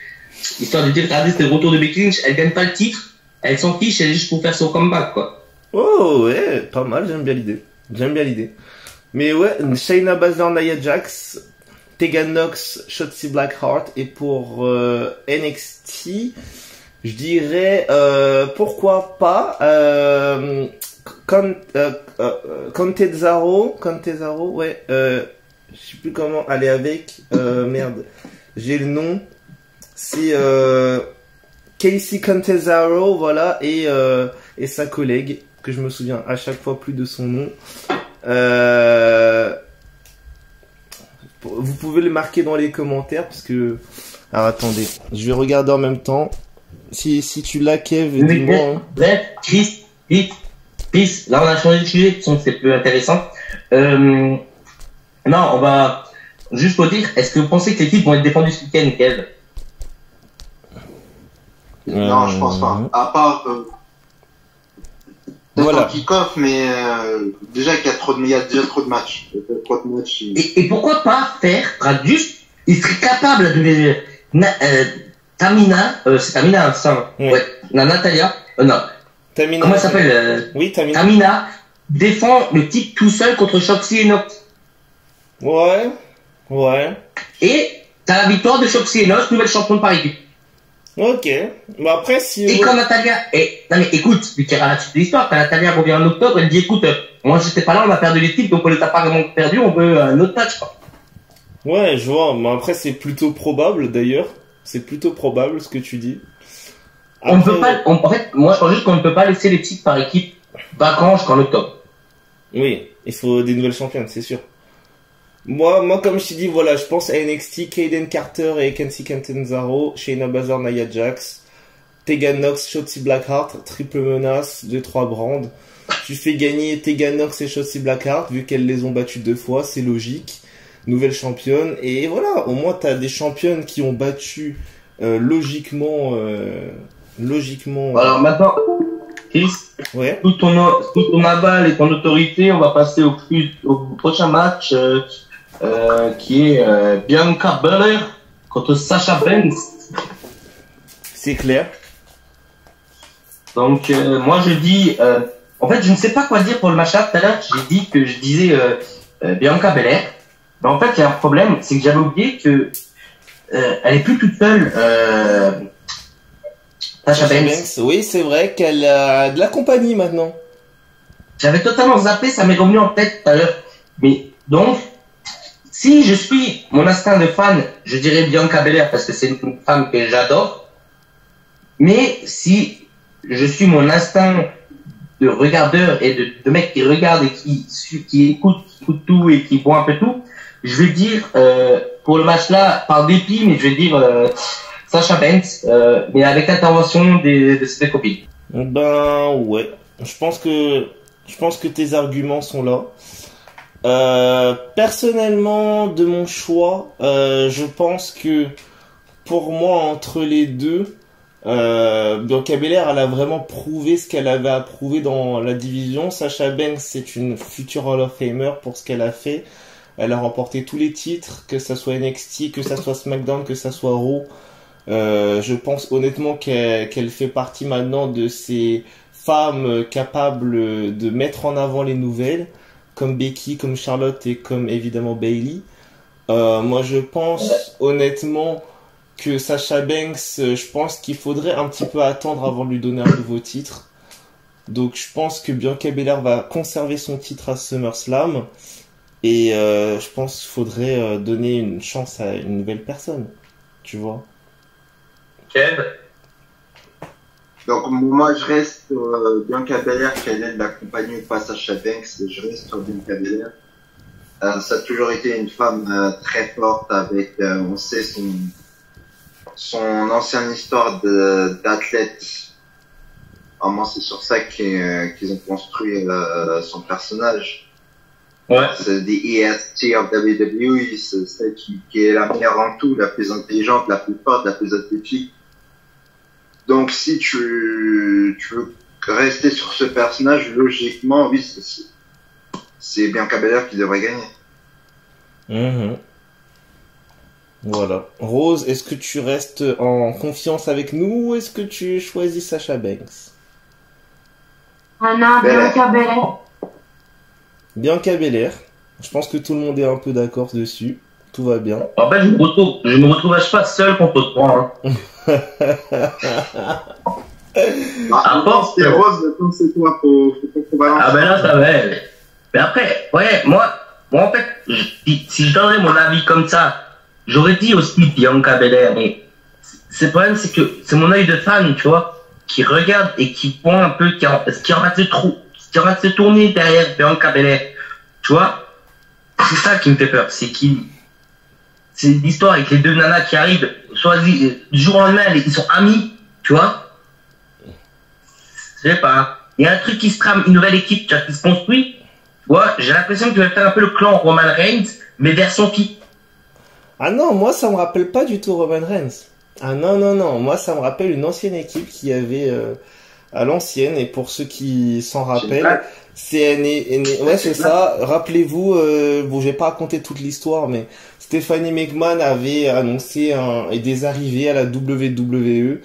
Histoire de dire, regardez, c'est le retour de Becky Lynch, elle gagne pas le titre, elle s'en fiche, elle est juste pour faire son comeback, quoi. Oh ouais, pas mal, j'aime bien l'idée. Mais ouais, Shayna Baszler, Nia Jax, Tegan Nox, Shotzi Blackheart, et pour NXT, je dirais pourquoi pas Contezaro, ouais, je sais plus comment aller avec, merde, j'ai le nom, c'est Casey Contezaro, voilà, et sa collègue, que je me souviens à chaque fois plus de son nom. Vous pouvez le marquer dans les commentaires, parce que... Alors attendez, je vais regarder en même temps. Si tu l'as, Kev, dis-moi. Hein. Bref, Chris, là on a changé de sujet, donc c'est plus intéressant. Non, on va juste pour dire, est-ce que vous pensez que les titres vont être défendus ce week-end, Kev? Non, je pense pas. À part peut-être Voilà. un kick-off, mais déjà il y a déjà trop de matchs. Et pourquoi pas faire, juste, il serait capable de Tamina, c'est Tamina, ça, ouais, Natalia, non. Tamina, comment elle s'appelle Oui, Tamina. Tamina défend le titre tout seul contre Shotzi et Nox. Ouais. Et t'as la victoire de Shotzi et Nox, nouvelle championne par équipe. Ok. Bah après, si... Et quand Natalia... non mais écoute, vu qu'il y a la suite de l'histoire, quand Natalia revient en octobre, elle dit écoute, moi j'étais pas là, on a perdu les titres, donc on les a pas vraiment perdu, on veut un autre match, quoi. Ouais, je vois. Mais après, c'est plutôt probable, d'ailleurs. C'est plutôt probable, ce que tu dis. Après... On ne peut pas... en fait, moi je pense juste qu'on ne peut pas laisser les titres par équipe vacants jusqu'en octobre. Oui, il faut des nouvelles championnes, c'est sûr. Moi, comme je t'ai dit, voilà, je pense à NXT, Kaden Carter et Kenzie Catanzaro, Shayna Baszler, Nia Jax, Tegan Nox, Shotzi Blackheart, triple menace, 2-3 brands. Tu fais gagner Tegan Nox et Shotzi Blackheart, vu qu'elles les ont battues 2 fois, c'est logique. Nouvelle championne, et voilà, au moins t'as des championnes qui ont battu logiquement. Alors maintenant, Chris, ouais. tout ton aval et ton autorité, on va passer au prochain match qui est Bianca Belair contre Sasha Banks. C'est clair. Donc, moi, je dis... en fait, je ne sais pas quoi dire pour le match-up. Tout à l'heure, j'ai dit que je disais Bianca Belair. Mais en fait, il y a un problème, c'est que j'avais oublié que elle est plus toute seule. Sasha Banks. Oui, c'est vrai qu'elle a de la compagnie maintenant. J'avais totalement zappé, ça m'est revenu en tête tout à l'heure. Mais donc, si je suis mon instinct de fan, je dirais Bianca Belair parce que c'est une femme que j'adore. Mais si je suis mon instinct de regardeur et de mec qui regarde et qui écoute tout et qui voit un peu tout, je vais dire pour le match là, par dépit, mais je vais dire Sasha Banks, mais avec l'intervention de ses copines. Ben ouais, je pense que tes arguments sont là. Personnellement, de mon choix, je pense que pour moi, entre les deux, Bianca Belair, elle a vraiment prouvé ce qu'elle avait à prouver dans la division. Sasha Banks, c'est une future Hall of Famer pour ce qu'elle a fait. Elle a remporté tous les titres, que ça soit NXT, que ça soit SmackDown, que ça soit Raw. Je pense honnêtement qu'elle fait partie maintenant de ces femmes capables de mettre en avant les nouvelles, comme Becky, comme Charlotte et comme évidemment Bayley. Moi je pense honnêtement que Sasha Banks, je pense qu'il faudrait un petit peu attendre avant de lui donner un nouveau titre. Donc je pense que Bianca Belair va conserver son titre à SummerSlam. Et je pense qu'il faudrait donner une chance à une nouvelle personne. Tu vois. Kev. Donc moi je reste Bianca Belair, qu'elle aide la compagnie ou pas Sasha Banks, je reste sur Bianca Belair. Ça a toujours été une femme très forte avec, on sait son ancienne histoire d'athlète. Vraiment c'est sur ça qu'ils ont construit son personnage. Ouais. C'est the EST of WWE, c'est celle qui est la meilleure en tout, la plus intelligente, la plus forte, la plus athlétique. Donc si tu veux rester sur ce personnage, logiquement, oui, c'est Bianca Belair qui devrait gagner. Voilà. Rose, est-ce que tu restes en confiance avec nous ou est-ce que tu choisis Sasha Banks? Ah non, Bianca Belair. Bianca Belair. Je pense que tout le monde est un peu d'accord dessus. Tout va bien. En fait, je me retrouve à pas seul contre toi. Hein. C'est Rose, comme c'est toi, faut balancer. Ah ben là, ça va. Mais après, ouais, moi en fait, si je donnerais mon avis comme ça, j'aurais dit aussi Bianca Belair, mais le problème, c'est que c'est mon œil de fan, tu vois, qui regarde et qui voit un peu, qui en rate de tourner derrière Bianca Belair, tu vois. C'est ça qui me fait peur, c'est l'histoire avec les deux nanas qui arrivent, soit du jour au lendemain, ils sont amis, tu vois. Je sais pas. Il y a un truc qui se trame, une nouvelle équipe qui se construit. Tu vois, j'ai l'impression que tu vas faire un peu le clan Roman Reigns, mais version fille. Ah non, moi ça me rappelle pas du tout Roman Reigns. Ah non, moi ça me rappelle une ancienne équipe qui avait à l'ancienne, et pour ceux qui s'en rappellent, ouais c'est ça, rappelez-vous, bon j'ai pas raconté toute l'histoire, mais Stephanie McMahon avait annoncé des arrivées à la WWE,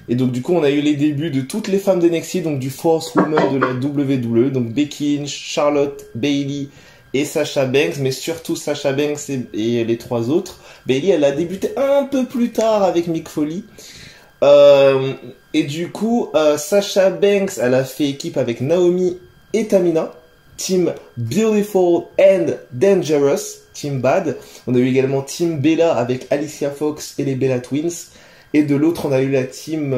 et donc du coup on a eu les débuts de toutes les femmes d'NXT, donc du Force Woman de la WWE, donc Becky Lynch, Charlotte, Bayley et Sasha Banks, mais surtout Sasha Banks et les trois autres. Bayley, elle a débuté un peu plus tard avec Mick Foley. Et du coup, Sasha Banks, elle a fait équipe avec Naomi et Tamina, Team Beautiful and Dangerous, Team Bad. On a eu également Team Bella avec Alicia Fox et les Bella Twins. Et de l'autre, on a eu la team,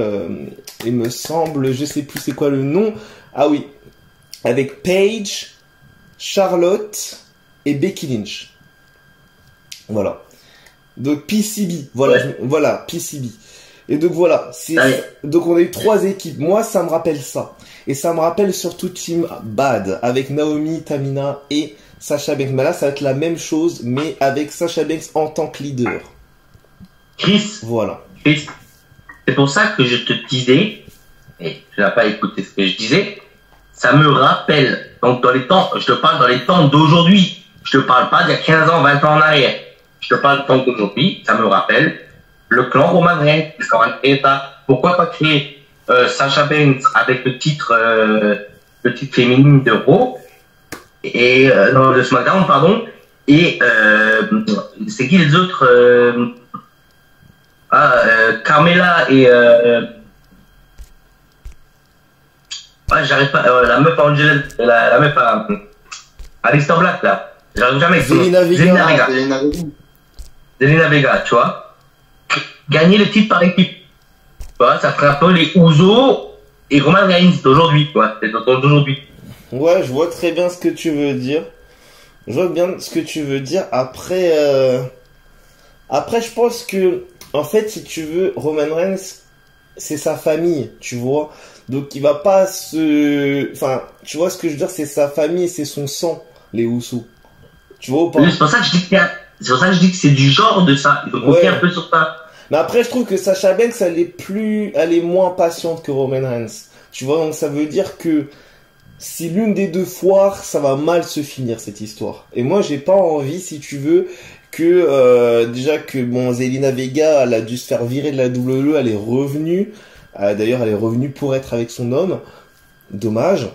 il me semble, je sais plus c'est quoi le nom. Ah oui, avec Paige, Charlotte et Becky Lynch. Voilà. Donc PCB, voilà, PCB. Et donc voilà, donc on a eu trois équipes. Moi, ça me rappelle ça. Et ça me rappelle surtout Team Bad avec Naomi, Tamina et Sasha Banks. Mais là, ça va être la même chose, mais avec Sasha Banks en tant que leader. Chris, c'est pour ça que je te disais, et tu n'as pas écouté ce que je disais, ça me rappelle, donc dans les temps, je te parle dans les temps d'aujourd'hui, je te parle pas d'il y a 15 ans, 20 ans en arrière, je te parle du temps d'aujourd'hui, ça me rappelle le clan Roman Reigns, pourquoi pas créer Sasha Banks avec le titre féminin de Raw et non, de SmackDown, pardon. Et c'est qui les autres Carmella et j'arrive pas, la meuf à Angel, la meuf à Aleister Black là, j'arrive jamais. Zelina Vega. Zelina Vega, tu vois. Gagner le titre par équipe. Voilà, ça ferait un peu les Usos et Roman Reigns d'aujourd'hui, quoi. C'est d'aujourd'hui. Ouais, je vois très bien ce que tu veux dire. Je vois bien ce que tu veux dire. Après, je pense que, en fait, si tu veux, Roman Reigns, c'est sa famille, tu vois. Donc, il va pas enfin, tu vois ce que je veux dire, c'est sa famille, c'est son sang, les Usos. Tu vois ou pas? Oui, c'est pour ça que je dis que c'est du genre de ça. Il faut compter un peu sur ça. Mais après, je trouve que Sasha Banks, elle est moins patiente que Roman Reigns. Tu vois, donc ça veut dire que si l'une des deux foire, ça va mal se finir, cette histoire. Et moi, j'ai pas envie, si tu veux, que, déjà que, bon, Zelina Vega, elle a dû se faire virer de la WWE, elle est revenue. D'ailleurs, elle est revenue pour être avec son homme. Dommage.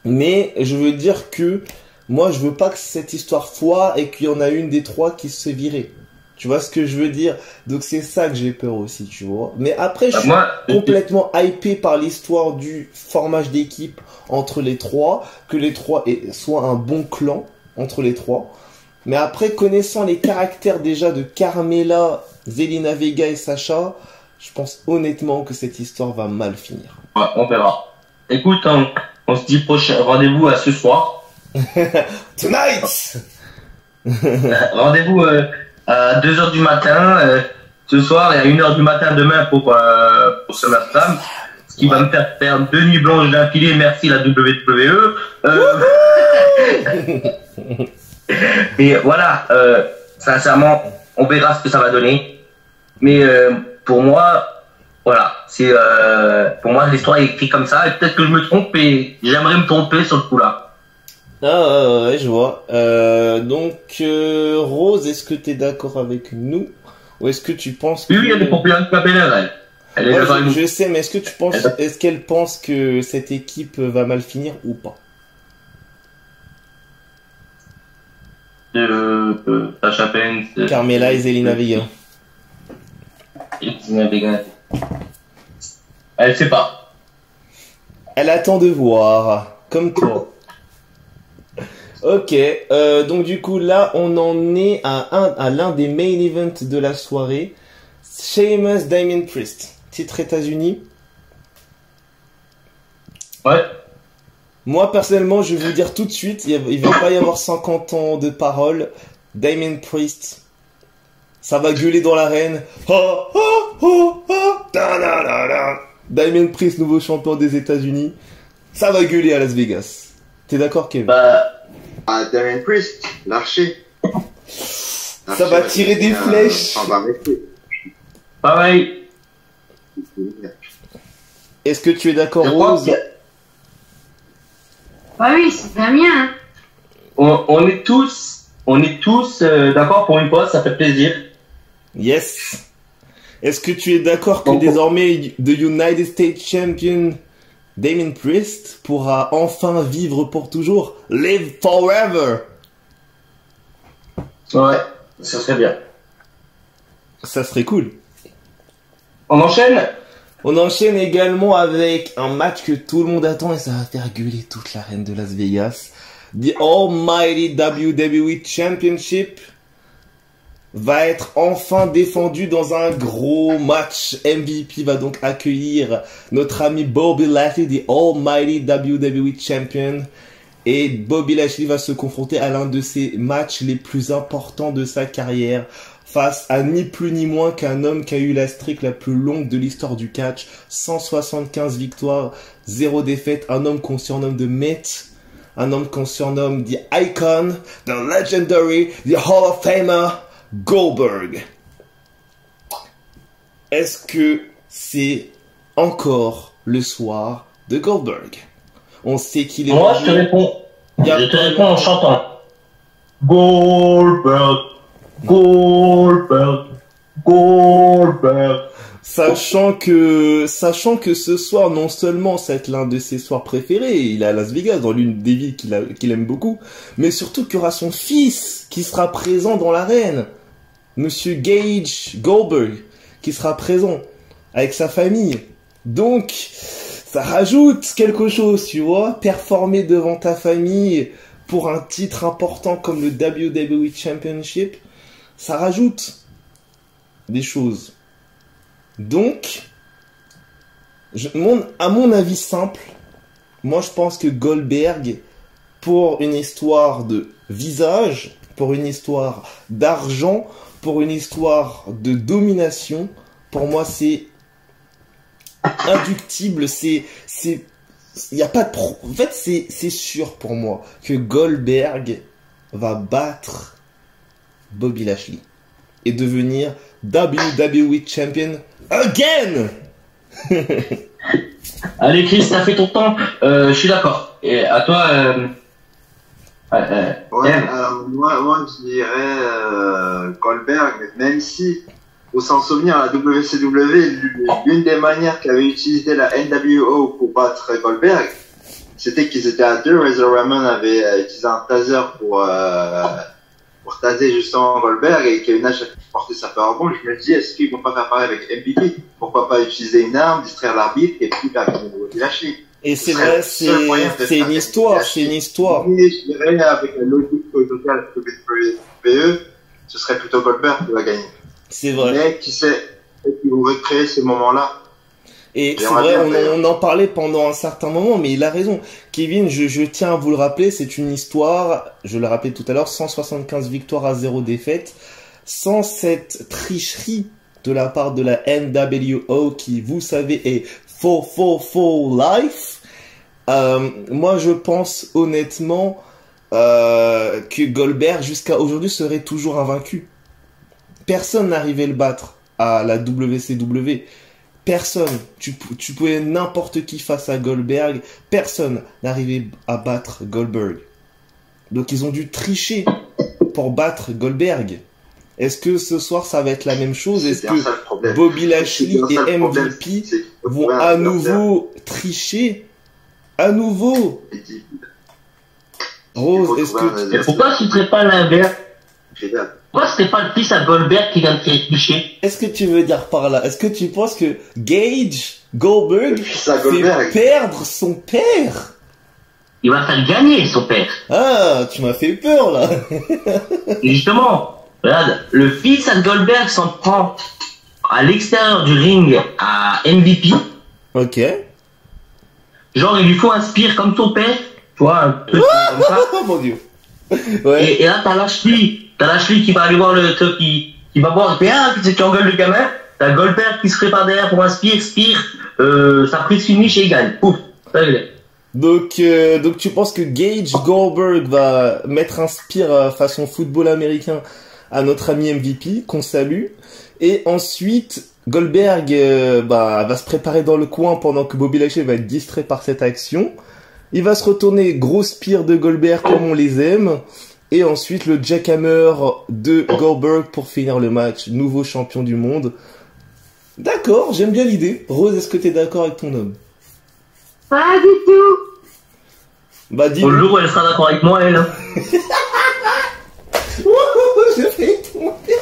Mais, je veux dire que, moi, je veux pas que cette histoire foire et qu'il y en a une des trois qui se virait. Tu vois ce que je veux dire? Donc c'est ça que j'ai peur aussi, tu vois. Mais après, je suis complètement hypé par l'histoire du formage d'équipe entre les trois, que les trois soient un bon clan entre les trois. Mais après, connaissant les caractères déjà de Carmella, Zelina Vega et Sasha, je pense honnêtement que cette histoire va mal finir. Ouais, on verra. Écoute, on se dit prochain rendez-vous à ce soir. Tonight. Rendez-vous à 2h du matin ce soir et à 1h du matin demain pour SummerSlam, ce qui va me faire faire 2 nuits blanches d'affilée. Merci la WWE. Mais voilà, sincèrement, on verra ce que ça va donner. Mais pour moi, voilà, c'est pour moi l'histoire est écrite comme ça et peut-être que je me trompe et j'aimerais me tromper sur le coup là. Ah ouais, je vois. Donc Rose, est-ce que t'es d'accord avec nous ou est-ce que tu penses que... Oui, elle est pour bien taper elle est ouais, d'accord avec nous. Je sais, mais est-ce qu'elle pense que cette équipe va mal finir ou pas? Sasha Banks, Carmella et Zelina Vega. Zelina Vega. Elle sait pas. Elle attend de voir, comme toi. Ok, donc du coup là on en est à l'un des main events de la soirée. Sheamus Damien Priest, titre États-Unis. Ouais. Moi personnellement je vais vous dire tout de suite, il va pas y avoir 50 ans de parole. Damien Priest, ça va gueuler dans l'arène. Damien Priest, nouveau champion des États-Unis, ça va gueuler à Las Vegas. T'es d'accord, Kevin? Damien Priest, l'archer. Ça va tirer des flèches. On va rester. Pareil. Est-ce que tu es d'accord, Rose? Ah oui, c'est bien mien. On est tous d'accord pour une fois, ça fait plaisir. Yes. Est-ce que tu es d'accord que désormais the United States Champion Damien Priest pourra enfin vivre pour toujours? Live forever. Ouais, ça serait bien. Ça serait cool. On enchaîne? On enchaîne également avec un match que tout le monde attend et ça va faire gueuler toute l'arène de Las Vegas. The Almighty WWE Championship va être enfin défendu dans un gros match. MVP va donc accueillir notre ami Bobby Lashley, the Almighty WWE Champion. Et Bobby Lashley va se confronter à l'un de ses matchs les plus importants de sa carrière, face à ni plus ni moins qu'un homme qui a eu la streak la plus longue de l'histoire du catch, 175 victoires, 0 défaites, un homme qu'on surnomme The Myth, un homme qu'on surnomme The Icon, The Legendary, The Hall of Famer, Goldberg. Est-ce que c'est encore le soir de Goldberg? On sait qu'il est... Moi, je te réponds. Je te réponds en chantant. Goldberg. Goldberg. Goldberg. Sachant que ce soir, non seulement c'est l'un de ses soirs préférés, il est à Las Vegas, dans l'une des villes qu'il aime beaucoup, mais surtout qu'il y aura son fils qui sera présent dans l'arène. Monsieur Gage Goldberg, qui sera présent avec sa famille. Donc, ça rajoute quelque chose, tu vois, performer devant ta famille pour un titre important comme le WWE Championship, ça rajoute des choses. Donc, à mon avis simple, moi je pense que Goldberg, pour une histoire de visage, pour une histoire d'argent, pour une histoire de domination, pour moi c'est inductible, y a pas de en fait c'est sûr pour moi que Goldberg va battre Bobby Lashley et devenir WWE Champion again. Allez Chris, t'as fait ton temps, je suis d'accord. Et à toi, Ouais, alors moi je dirais Goldberg, même si, faut s'en souvenir, la WCW, l'une des manières qu'avait utilisé la NWO pour battre Goldberg, c'était qu'ils étaient à deux. Razor Ramon avait utilisé un taser pour taser justement Goldberg, et Kevin Nash a porté sa powerbomb. Je me dis, est-ce qu'ils vont pas faire pareil avec MVP? Pourquoi pas utiliser une arme, distraire l'arbitre et puis faire Bobby Lashley? Et c'est vrai, c'est une histoire, c'est une histoire. Mais je dirais, avec la logique totale de WWE, ce serait plutôt Goldberg qui va gagner. C'est vrai. Mais qui sait, peut-être qu'ils vont recréer ces moments-là. Et c'est vrai, on en parlait pendant un certain moment, mais il a raison. Kevin, je tiens à vous le rappeler, c'est une histoire, je l'ai rappelé tout à l'heure, 175 victoires à 0 défaites, sans cette tricherie de la part de la NWO qui, vous savez, est for life. Moi, je pense honnêtement que Goldberg, jusqu'à aujourd'hui, serait toujours invaincu. Personne n'arrivait à le battre à la WCW. Personne. Tu pouvais n'importe qui face à Goldberg. Personne n'arrivait à battre Goldberg. Donc, ils ont dû tricher pour battre Goldberg. Est-ce que ce soir, ça va être la même chose? Est-ce que Bobby Lashley et MVP vont à nouveau tricher? À nouveau? Rose, est-ce que... Pourquoi ce serait pas l'inverse? Pourquoi ce serait pas le fils à Goldberg qui vient de tricher? Est-ce que tu veux dire par là? Est-ce que tu penses que Gage Goldberg fait perdre son père? Il va faire gagner son père. Ah, tu m'as fait peur là. Et justement, regarde, le fils à Goldberg s'en prend à l'extérieur du ring à MVP. Ok. Genre, il lui faut un spear comme son père. Tu vois, un truc comme ça. Oh mon dieu. Ouais. Et là, t'as Lashley qui va aller voir le truc, qui va voir, qui engueule le gamin. T'as Goldberg qui se prépare derrière pour un spear, sa prise finish et il gagne. Pouf, ça y est. Donc tu penses que Gage Goldberg va mettre un spear façon football américain à notre ami MVP, qu'on salue. Et ensuite, Goldberg va se préparer dans le coin pendant que Bobby Lashley va être distrait par cette action. Il va se retourner, gros spear de Goldberg comme on les aime. Et ensuite le jackhammer de Goldberg pour finir le match. Nouveau champion du monde. D'accord, j'aime bien l'idée. Rose, est-ce que t'es d'accord avec ton homme? Pas du tout. Bah dis. Au jour où elle sera d'accord avec moi, elle. Je vais tomber.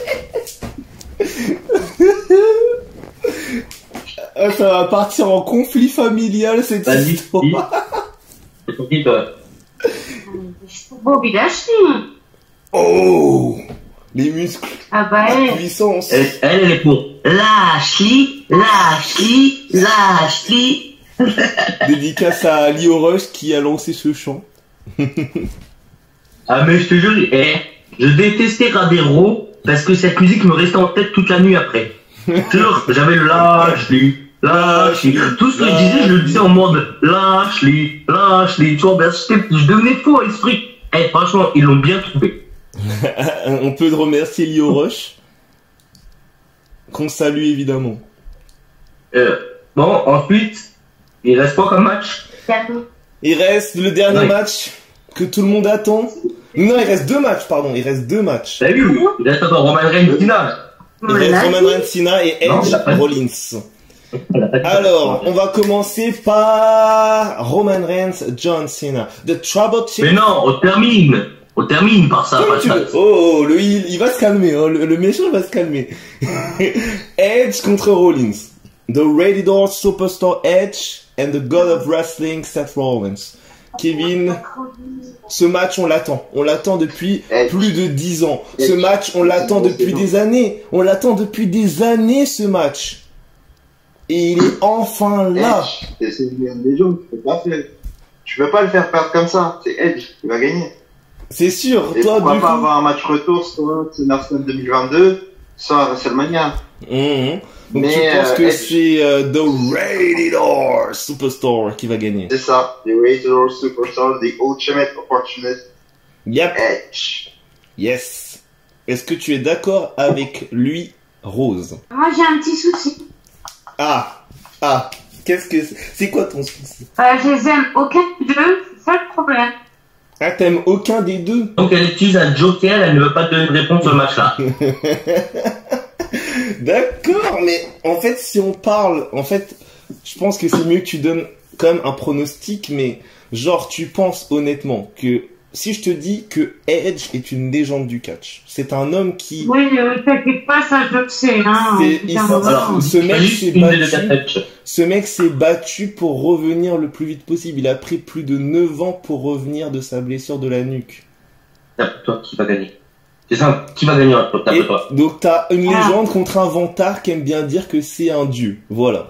Ça va partir en conflit familial cette histoire. C'est pour qui toi? Bobby Lashley. Oh, les muscles. Ah bah la puissance. Elle est pour Lashley. Dédicace à Lio Rush qui a lancé ce chant. Ah mais je te jure, je détestais Radero parce que cette musique me restait en tête toute la nuit après. Jure, j'avais le Lashley. Tout ce que je disais, je le disais en mode Lashley. Tu vois, je devenais fou à l'esprit. Franchement, ils l'ont bien trouvé. On peut remercier Lio Rush, qu'on salue évidemment. Bon, ensuite, il reste quoi comme match? Il reste le dernier match que tout le monde attend. Non, il reste deux matchs, pardon. Il reste deux matchs. T'as vu? Il reste encore Roman Reigns finale. Il reste Roman Reigns, Cena et Non, Edge, il a pas dit. Rollins. Alors, on va commencer par Roman Reigns, John Cena. The Trouble Chick. Mais non, on termine par ça. Comme Pas tu ça. veux. Oh, il va se calmer, hein. Le méchant va se calmer. Edge contre Rollins. The Radiator Superstar Edge and the God of Wrestling Seth Rollins. Kevin, ce match on l'attend. On l'attend depuis Edge. plus de 10 ans. Ce Edge. match on l'attend depuis des années. On l'attend depuis des années ce match. Et il est enfin là. Edge, c'est une légende, tu peux pas le faire perdre comme ça. C'est Edge qui va gagner. C'est sûr. Et Toi pourquoi du pas coup. avoir un match retour soit SummerSlam 2022, soit à WrestleMania. Mhm. Donc Mais, tu penses que Edge. c'est The Radiator Superstar qui va gagner. C'est ça. The Radiator Superstar, the ultimate opportunist Yep. Edge. Yes. Est-ce que tu es d'accord avec lui, Rose? Moi, j'ai un petit souci. Ah. Qu'est-ce que c'est quoi ton souci? Je les aime aucun des deux, c'est ça le problème. Ah, t'aimes aucun des deux? Donc elle utilise un joker, elle ne veut pas donner de réponse sur le match-là. D'accord, mais en fait, si on parle, je pense que c'est mieux que tu donnes quand même un pronostic, mais genre, tu penses honnêtement que si je te dis que Edge est une légende du catch, c'est un homme qui, Oui, t'inquiète pas, ça je le sais. Hein, Alors, ce mec juste s'est une des deux battu. catchs. Ce mec s'est battu pour revenir le plus vite possible. Il a pris plus de 9 ans pour revenir de sa blessure de la nuque. D'après toi, qui va gagner? C'est ça, qui va gagner d'après Et toi? donc t'as une légende contre un vantard qui aime bien dire que c'est un dieu. Voilà.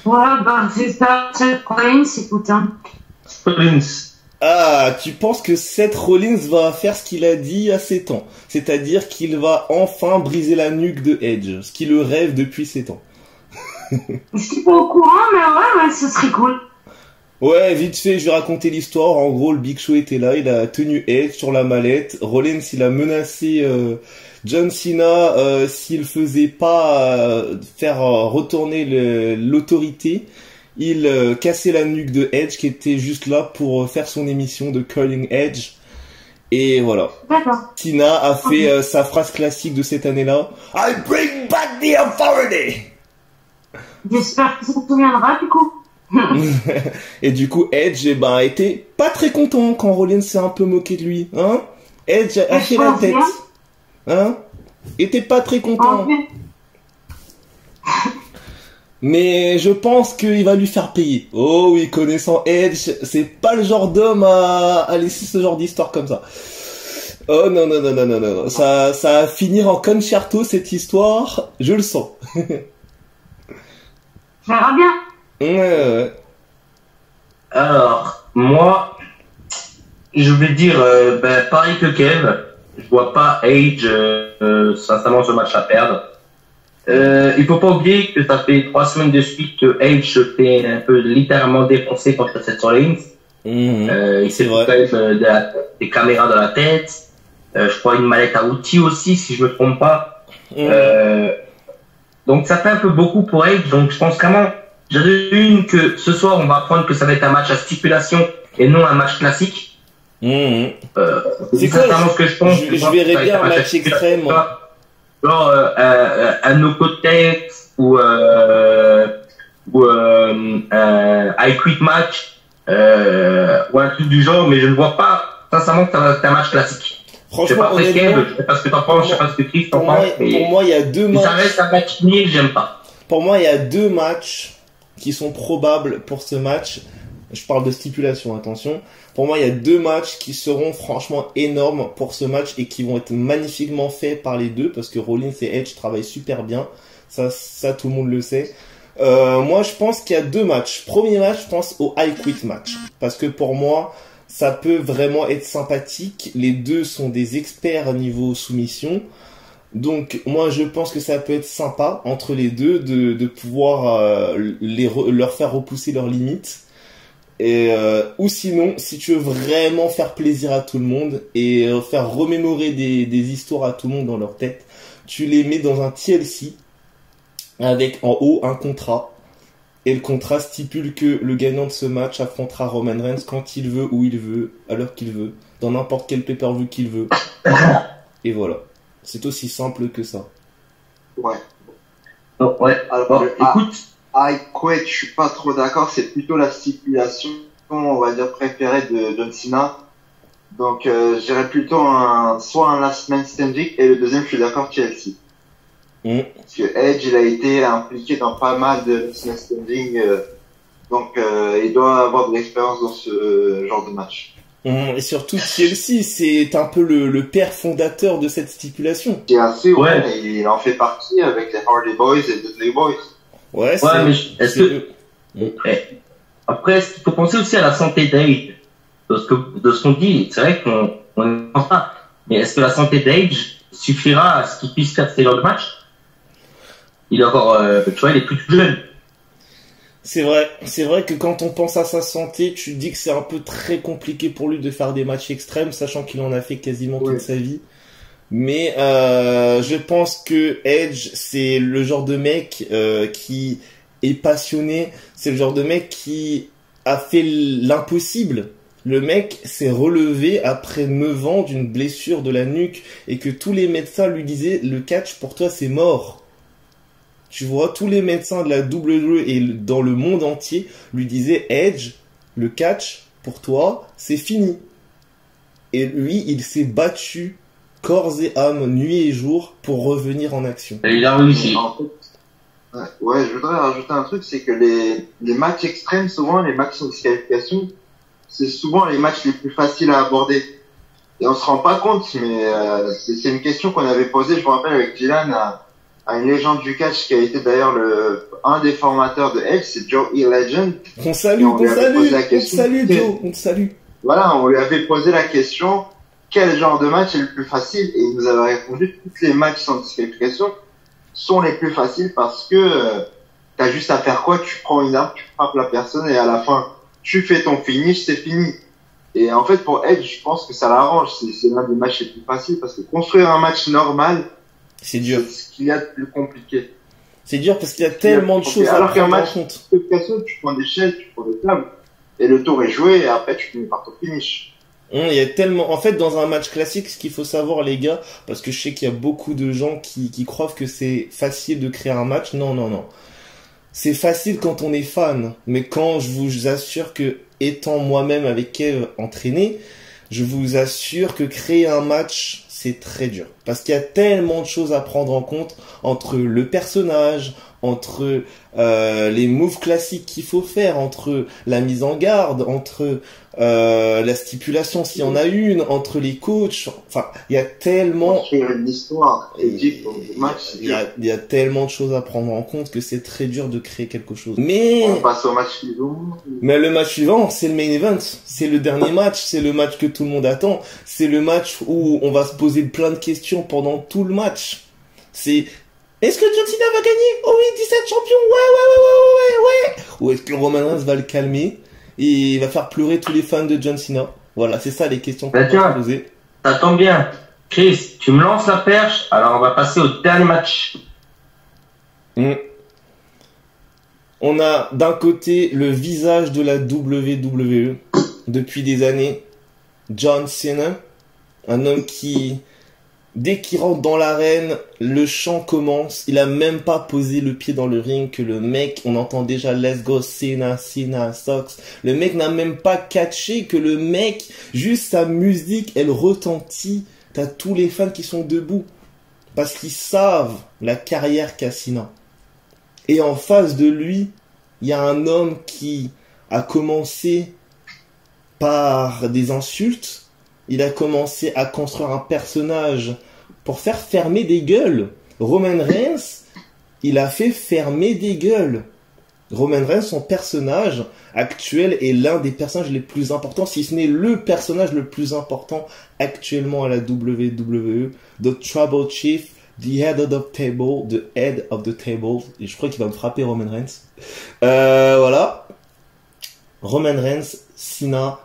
Voilà, bah c'est ça, c'est le problème, c'est putain. Rollins. Ah, tu penses que Seth Rollins va faire ce qu'il a dit à 7 ans. C'est-à-dire qu'il va enfin briser la nuque de Edge. Ce qu'il le rêve depuis 7 ans. Je suis pas au courant, mais ouais, ce serait cool. Ouais, vite fait, je vais raconter l'histoire. En gros, le Big Show était là, il a tenu Edge sur la mallette. Rollins, il a menacé John Cena s'il faisait pas faire retourner l'autorité. Il cassait la nuque de Edge qui était juste là pour faire son émission de Curling Edge. Et voilà. D'accord. Cena a fait sa phrase classique de cette année-là. I bring back the authority! J'espère que ça te souviendra du coup. Et du coup, Edge, était pas très content quand Rollins s'est un peu moqué de lui, hein? Edge a fait la tête, hein? Était pas très content. Mais je pense qu'il va lui faire payer. Oh oui, connaissant Edge, c'est pas le genre d'homme à laisser ce genre d'histoire comme ça. Oh non. Ça va finir en concerto cette histoire, je le sens. On verra bien. Ouais. Alors, moi, je vais dire, pareil que Kev, je vois pas Edge, sincèrement, ce match à perdre. Il faut pas oublier que ça fait 3 semaines de suite que Edge se fait un peu littéralement défoncer contre Seth Rollins. Il s'est vrai. fait des caméras dans la tête. Je crois une mallette à outils aussi, si je me trompe pas. Donc ça fait un peu beaucoup pour Edge. Donc je pense vraiment, j'avais une que ce soir on va apprendre que ça va être un match à stipulation et non un match classique. C'est C'est quoi, sincèrement ce que je pense. je verrais bien un match extrême. Genre un no-contact ou un I quit match ou un truc du genre, mais je ne vois pas sincèrement que ça va être un match classique. Je sais Franchement, pas après honnêtement, Kev, je sais pas ce que t'en penses, je sais pas ce que Chris t'en pour moi, pense, mais pour moi, il y a deux si ça matchs. reste un match nul, j'aime pas. Pour moi, il y a 2 matchs qui sont probables pour ce match. Je parle de stipulation, attention. Pour moi, il y a 2 matchs qui seront franchement énormes pour ce match et qui vont être magnifiquement faits par les deux parce que Rollins et Edge travaillent super bien. Ça tout le monde le sait. Moi, je pense qu'il y a 2 matchs. Premier match, je pense au I Quit match. Parce que pour moi, ça peut vraiment être sympathique. Les deux sont des experts niveau soumission. Donc, moi, je pense que ça peut être sympa entre les deux de pouvoir leur faire repousser leurs limites. Et, ou sinon, si tu veux vraiment faire plaisir à tout le monde et faire remémorer des histoires à tout le monde dans leur tête, tu les mets dans un TLC avec en haut un contrat. Et le contrat stipule que le gagnant de ce match affrontera Roman Reigns quand il veut, où il veut, à l'heure qu'il veut, dans n'importe quel pay-per-view qu'il veut. Et voilà. C'est aussi simple que ça. Ouais. Oh, ouais. Alors, Bon, écoute, I quit, je suis pas trop d'accord, c'est plutôt la stipulation, on va dire, préférée de John Cena. Donc, je dirais plutôt soit un Last Man Standing, et le deuxième, je suis d'accord, Chelsea. Parce que Edge, il a été impliqué dans pas mal de Last Man Standing, donc il doit avoir de l'expérience dans ce genre de match. Et surtout, Chelsea, c'est un peu le père fondateur de cette stipulation. C'est assez Ouais. ouais, il en fait partie avec les Hardy Boys et Dudley Boys. Ouais, ouais, mais est-ce que, Mm. après, est-ce qu'il faut penser aussi à la santé d'Age? De ce qu'on dit, c'est vrai qu'on ne pense pas. Mais est-ce que la santé d'Age suffira à ce qu'il puisse faire ces genres de matchs? Il est encore, tu vois, il est plus tout jeune. C'est vrai que quand on pense à sa santé, tu te dis que c'est un peu très compliqué pour lui de faire des matchs extrêmes, sachant qu'il en a fait quasiment toute sa vie. Mais je pense que Edge, c'est le genre de mec qui est passionné, c'est le genre de mec qui a fait l'impossible. Le mec s'est relevé après 9 ans d'une blessure de la nuque et que tous les médecins lui disaient le catch pour toi c'est mort. Tu vois, tous les médecins de la WWE et dans le monde entier lui disaient Edge, le catch pour toi c'est fini. Et lui, il s'est battu corps et âme, nuit et jour pour revenir en action. Et il a réussi. En fait, ouais, je voudrais rajouter un truc, c'est que les matchs extrêmes, souvent les matchs sans disqualification, c'est souvent les matchs les plus faciles à aborder. Et on se rend pas compte, mais c'est une question qu'on avait posée, je me rappelle, avec Dylan à une légende du catch qui a été d'ailleurs un des formateurs de Edge, c'est Joe E. Legend. On salue, on te salue Joe, on te salue. Voilà, on lui avait posé la question, quel genre de match est le plus facile? Et il nous avait répondu, tous les matchs sans disqualification sont les plus faciles parce que t'as juste à faire quoi? Tu prends une arme, tu frappes la personne et à la fin, tu fais ton finish, c'est fini. Et en fait, pour Edge, je pense que ça l'arrange. C'est l'un des matchs les plus faciles parce que construire un match normal, c'est dur. C'est ce qu'il y a de plus compliqué. C'est dur parce qu'il y a tellement de choses à prendre en compte. Tu prends des chaises, tu prends des tables et le tour est joué et après tu finis par ton finish. Il y a tellement, en fait, dans un match classique, ce qu'il faut savoir, les gars, parce que je sais qu'il y a beaucoup de gens qui croient que c'est facile de créer un match. Non, non, non. C'est facile quand on est fan, mais quand je vous assure que, étant moi-même avec Kev entraîné, je vous assure que créer un match, c'est très dur. Parce qu'il y a tellement de choses à prendre en compte entre le personnage, entre les moves classiques qu'il faut faire, entre la mise en garde, entre la stipulation s'il y en a une, entre les coachs. Enfin, il y a tellement... une histoire. Il y a tellement de choses à prendre en compte que c'est très dur de créer quelque chose. Mais... On passe au match suivant. Mais le match suivant, c'est le main event. C'est le dernier match. C'est le match que tout le monde attend. C'est le match où on va se poser plein de questions pendant tout le match. C'est... Est-ce que John Cena va gagner? Oh oui, 17 champions. Ouais. Ou est-ce que Roman Reigns va le calmer et il va faire pleurer tous les fans de John Cena? Voilà, c'est ça les questions qu'on va se poser. Ça tombe bien. Chris, tu me lances la perche, alors on va passer au dernier match. On a d'un côté le visage de la WWE depuis des années, John Cena, un homme qui... Dès qu'il rentre dans l'arène, le chant commence. Il a même pas posé le pied dans le ring que le mec, on entend déjà Let's Go Cena, Cena Sucks. Le mec n'a même pas catché que le mec, juste sa musique, elle retentit. T'as tous les fans qui sont debout. Parce qu'ils savent la carrière qu'a Cena. Et en face de lui, il y a un homme qui a commencé par des insultes. Il a commencé à construire un personnage pour faire fermer des gueules. Roman Reigns, il a fait fermer des gueules. Roman Reigns, son personnage actuel, est l'un des personnages les plus importants, si ce n'est le personnage le plus important actuellement à la WWE. The Tribal Chief, the Head of the Table, the Head of the Table. Et je crois qu'il va me frapper Roman Reigns. Voilà. Roman Reigns, Cena,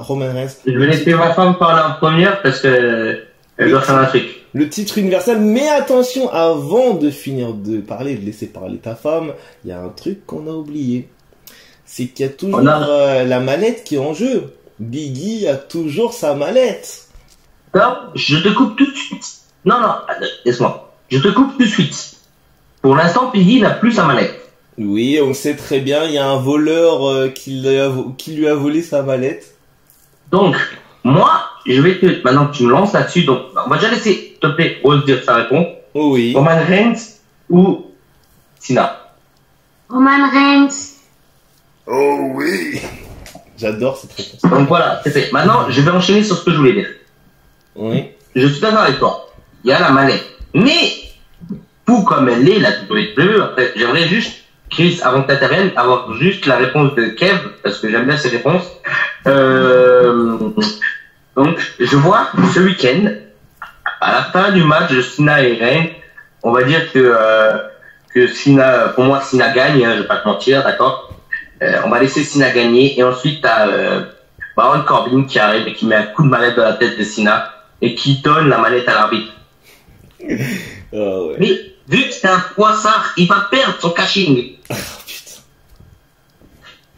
Roman Reigns. Je vais laisser ma femme parler en première parce que elle doit faire un truc. Le titre universel, mais attention, avant de finir de parler, de laisser parler ta femme, il y a un truc qu'on a oublié. C'est qu'il y a toujours la mallette qui est en jeu. Biggie a toujours sa mallette. Non, je te coupe tout de suite. Non, laisse-moi. Je te coupe tout de suite. pour l'instant, Piggy n'a plus sa mallette. Oui, on sait très bien, il y a un voleur qui lui a volé sa mallette. Donc, moi, maintenant que tu me lances là-dessus, donc, on va déjà laisser, s'il te plaît, Rose dire sa réponse. Oh oui. Roman Reigns ou Cena? Roman Reigns. Oh oui. J'adore cette réponse. Donc voilà, c'est fait. Maintenant, je vais enchaîner sur ce que je voulais dire. Oui. Je suis d'accord avec toi. Il y a la mallette. Mais, pour comme elle est, la WWE, après, j'aimerais juste, Chris, avant que tu interviennes, avoir juste la réponse de Kev, parce que j'aime bien ses réponses. Donc, je vois ce week-end, à la fin du match de Cena et Reigns, on va dire que Cena, pour moi, Cena gagne, hein, je vais pas te mentir, d'accord? On va laisser Cena gagner, et ensuite, t'as Baron Corbin qui arrive et qui met un coup de mallette dans la tête de Cena, et qui donne la mallette à l'arbitre. Oh, ouais. Mais, vu que c'est un poissard, il va perdre son cashing. Oh, putain.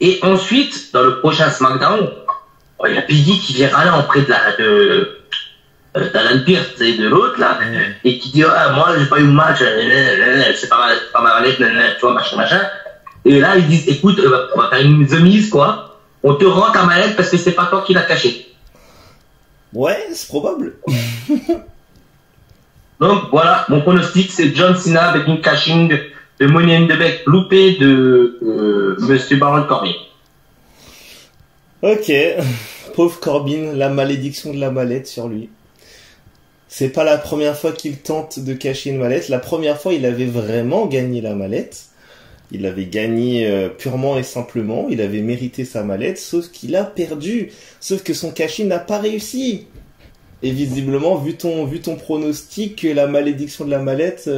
Et ensuite, dans le prochain SmackDown, il y a Piggy qui vient râler auprès d'Alan Pierce et de l'autre, là, et qui dit, ah, moi, j'ai pas eu de match, c'est pas ma mallette, tu vois, machin. Et là, ils disent, écoute, on va faire une mise, quoi. On te rend ta mallette parce que c'est pas toi qui l'as caché. Ouais, c'est probable. Donc, voilà, mon pronostic, c'est John Cena avec une cashing de Money in the Bank loupé de Monsieur Baron Corbin. Ok. Pauvre Corbin, la malédiction de la mallette sur lui. C'est pas la première fois qu'il tente de cacher une mallette. La première fois, il avait vraiment gagné la mallette. Il avait gagné purement et simplement. Il avait mérité sa mallette, sauf qu'il a perdu. Sauf que son caching n'a pas réussi. Et visiblement, vu ton pronostic, la malédiction de la mallette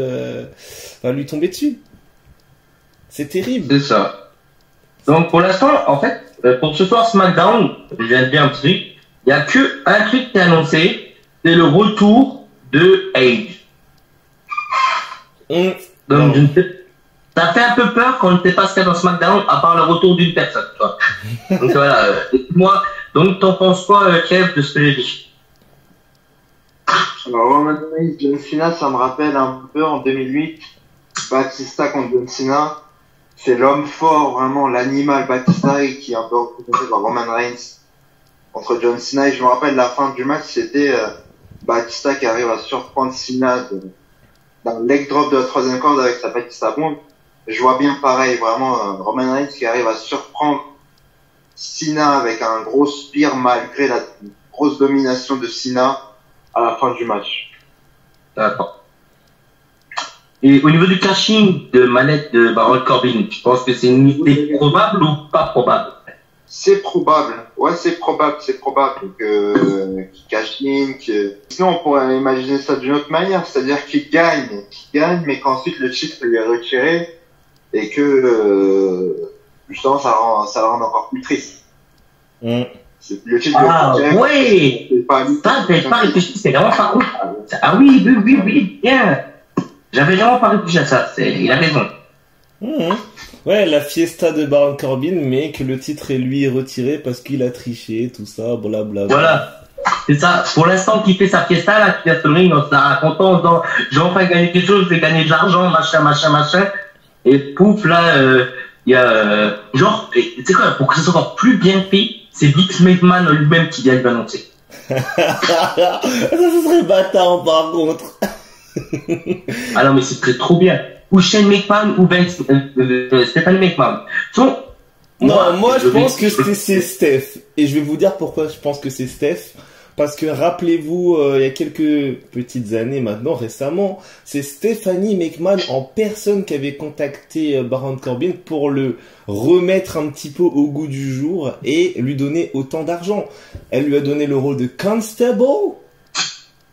va lui tomber dessus. C'est terrible. C'est ça. Donc pour l'instant, en fait, pour ce soir SmackDown, je viens de dire un truc, il n'y a que un truc qui est annoncé, c'est le retour de Edge. Donc je ne sais, ça fait un peu peur quand on ne sait pas ce qu'il y a dans SmackDown, à part le retour d'une personne. Tu vois. Donc voilà, moi, donc t'en penses quoi, Kev, de ce que j'ai dit? Alors, Roman Reigns, John Cena, ça me rappelle un peu en 2008, Batista contre John Cena. C'est l'homme fort, vraiment, l'animal Batista, qui est un peu représenté par Roman Reigns contre John Cena. Et je me rappelle la fin du match, c'était Batista qui arrive à surprendre Cena d'un leg drop de la troisième corde avec sa Batista Bomb. Je vois bien pareil, vraiment, Roman Reigns qui arrive à surprendre Cena avec un gros spear malgré la grosse domination de Cena à la fin du match. D'accord. Et au niveau du caching de manette de Baron Corbin, tu penses que c'est une idée probable ou pas probable? C'est probable. Ouais, c'est probable qu'il cash in, sinon on pourrait imaginer ça d'une autre manière, c'est-à-dire qu'il gagne, mais qu'ensuite le titre lui est retiré et que justement ça le rend encore plus triste. Le titre oui! Ça, j'avais pas réfléchi, c'est vraiment pas cool. Ah oui, bien. J'avais vraiment pas réfléchi à ça, il a raison. Ouais, la fiesta de Baron Corbin, mais que le titre est lui retiré parce qu'il a triché, tout ça, blablabla. Voilà. C'est ça. Pour l'instant, qu'il fait sa fiesta, là, qu'il a son ring, on sera content en disant, j'ai enfin gagné quelque chose, j'ai gagné de l'argent, machin. Et pouf, là, il y a, genre, tu sais quoi, pour que ce soit encore plus bien fait, c'est Vince McMahon lui-même qui vient de l'annoncer. Ça serait bâtard, par contre. Ah non, mais c'est trop bien. Ou Shane McMahon ou Stephanie McMahon. Moi je pense que c'est Steph. Et je vais vous dire pourquoi je pense que c'est Steph. Parce que rappelez-vous, il y a quelques petites années maintenant, récemment, c'est Stephanie McMahon en personne qui avait contacté Baron Corbin pour le remettre un petit peu au goût du jour et lui donner autant d'argent. Elle lui a donné le rôle de Constable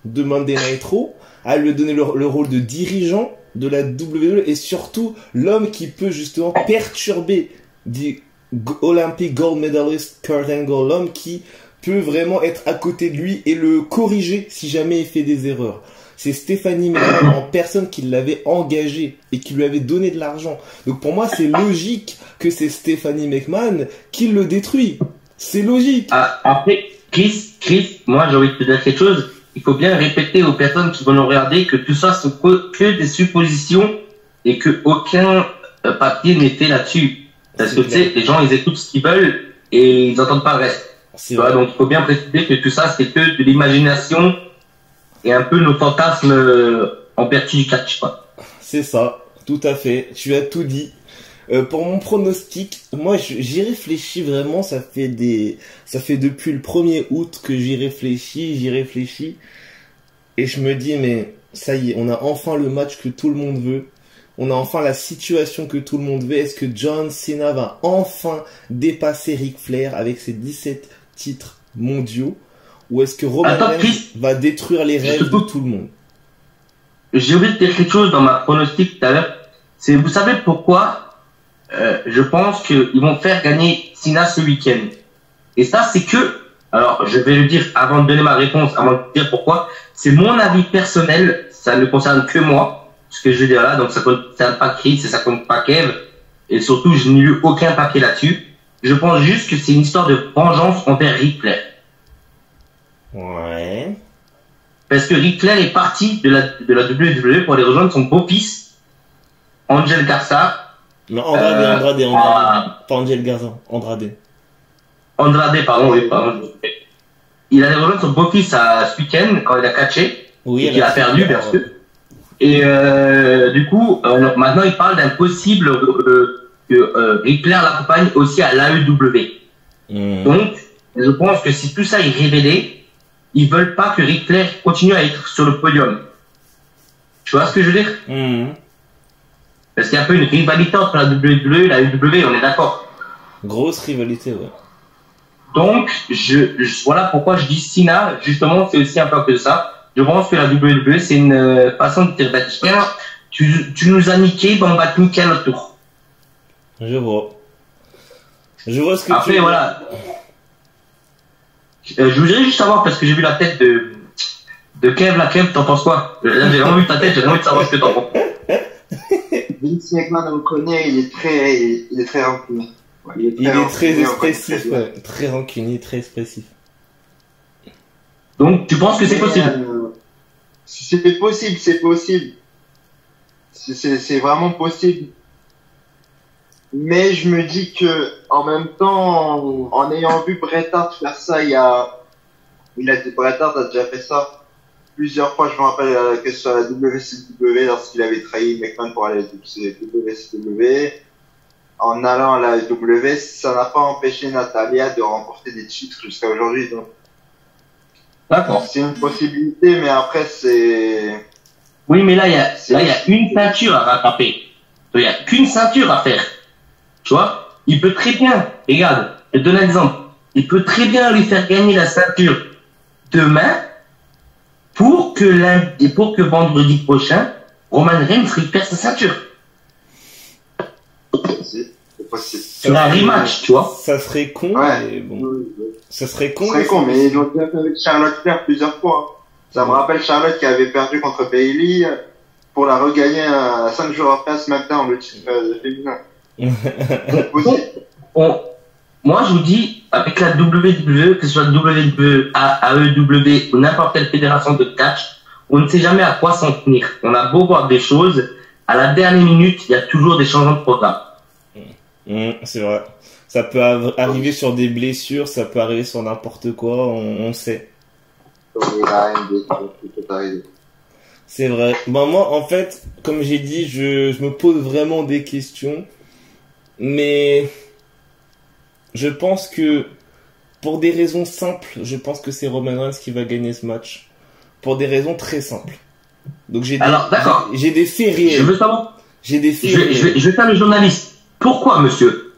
de Monday Night Raw. Elle lui a donné le rôle de dirigeant de la WWE et surtout l'homme qui peut justement perturber the Olympic Gold Medalist Kurt Angle, l'homme qui peut vraiment être à côté de lui et le corriger si jamais il fait des erreurs. C'est Stephanie McMahon en personne qui l'avait engagé et qui lui avait donné de l'argent. Donc pour moi, c'est logique que c'est Stephanie McMahon qui le détruit. C'est logique. Après, Chris, moi j'ai envie de te dire quelque chose. Il faut bien répéter aux personnes qui vont nous regarder que tout ça sont que des suppositions et que aucun papier n'est fait là-dessus. Parce que tu sais, les gens ils écoutent ce qu'ils veulent et ils n'entendent pas le reste. Tu vois, donc il faut bien préciser que tout ça c'est que de l'imagination et un peu nos fantasmes en vertu du catch, quoi. C'est ça, tout à fait. Tu as tout dit. Pour mon pronostic, moi j'y réfléchis vraiment, ça fait depuis le 1er août que j'y réfléchis et je me dis mais ça y est, on a enfin le match que tout le monde veut. On a enfin la situation que tout le monde veut. Est-ce que John Cena va enfin dépasser Ric Flair avec ses 17 titres mondiaux, ou est-ce que Roman Reigns va détruire les rêves de tout le monde? J'ai oublié de dire quelque chose dans ma pronostic tout à l'heure. C'est, vous savez pourquoi je pense qu'ils vont faire gagner Cena ce week-end. Et ça, c'est que, alors je vais le dire avant de donner ma réponse, avant de dire pourquoi, c'est mon avis personnel, ça ne concerne que moi, ce que je vais dire là, donc ça ne concerne pas Chris et ça compte pas Kev, et surtout je n'ai lu aucun papier là-dessus. Je pense juste que c'est une histoire de vengeance envers Ric Flair. Ouais. Parce que Ric Flair est parti de la WWE pour aller rejoindre son beau-fils, Angel Garza. Non, Andrade. Pas Angel Garza, Andrade, pardon, oui, pardon. Il allait rejoindre son beau-fils ce week-end quand il a catché. Oui, il a perdu, bien sûr. Et du coup, maintenant il parle d'un possible que Ric Flair l'accompagne aussi à l'AEW. Donc, je pense que si tout ça est révélé, ils veulent pas que Ric Flair continue à être sur le podium. Tu vois ce que je veux dire? Parce qu'il y a un peu une rivalité entre la WWE et la AEW, on est d'accord. Grosse rivalité, ouais. Donc, voilà pourquoi je dis Cena, justement, c'est aussi un peu que ça. Je pense que la WWE, c'est une façon de dire, bah, tiens, tu nous as niqué, ben on va te niquer à notre tour. Je vois ce que après, tu veux. Voilà. Je voudrais juste savoir, parce que j'ai vu la tête de Kev, la Kev, t'en penses quoi? J'ai vraiment vu ta tête, j'ai vraiment envie de savoir ce que t'en penses. Vince McMahon, on le connaît, il est très rancunier. Ouais, Il est très expressif, ouais. Très rancunier, très expressif. Donc, tu penses que c'est possible? C'est possible, c'est possible. C'est vraiment possible. Mais je me dis que, en même temps, en ayant vu Bret Hart faire ça Bret Hart a déjà fait ça plusieurs fois. Je me rappelle que sur la WCW, lorsqu'il avait trahi McMahon pour aller à la WCW, en allant à la W, ça n'a pas empêché Natalia de remporter des titres jusqu'à aujourd'hui. Donc, d'accord. C'est une possibilité, mais après c'est. Oui, mais là il y a une ceinture à rattraper. Il y a qu'une ceinture à faire. Tu vois, il peut très bien. Regarde, je te donne un exemple. Il peut très bien lui faire gagner la ceinture demain pour que vendredi prochain, Roman Reigns récupère sa ceinture. C'est possible. Sur un rematch, tu vois. Ça serait con, Ouais. mais bon. Ça serait con. Mais ils l'ont déjà fait avec Charlotte Flair plusieurs fois. Ça me rappelle Charlotte qui avait perdu contre Bayley pour la regagner 5 jours après à SmackDown, le titre féminin. Moi, je vous dis, avec la WWE, que ce soit WWE, AEW ou n'importe quelle fédération de catch, on ne sait jamais à quoi s'en tenir. On a beau voir des choses, à la dernière minute, il y a toujours des changements de programme. C'est vrai. Ça peut arriver sur des blessures, ça peut arriver sur n'importe quoi, on sait. C'est vrai. Ben moi, en fait, comme j'ai dit, je me pose vraiment des questions, mais je pense que pour des raisons simples, je pense que c'est Roman Reigns qui va gagner ce match. Pour des raisons très simples. Donc j'ai des faits réels. Je veux savoir. J'ai des faits réels. Je vais faire le journaliste. Pourquoi, monsieur?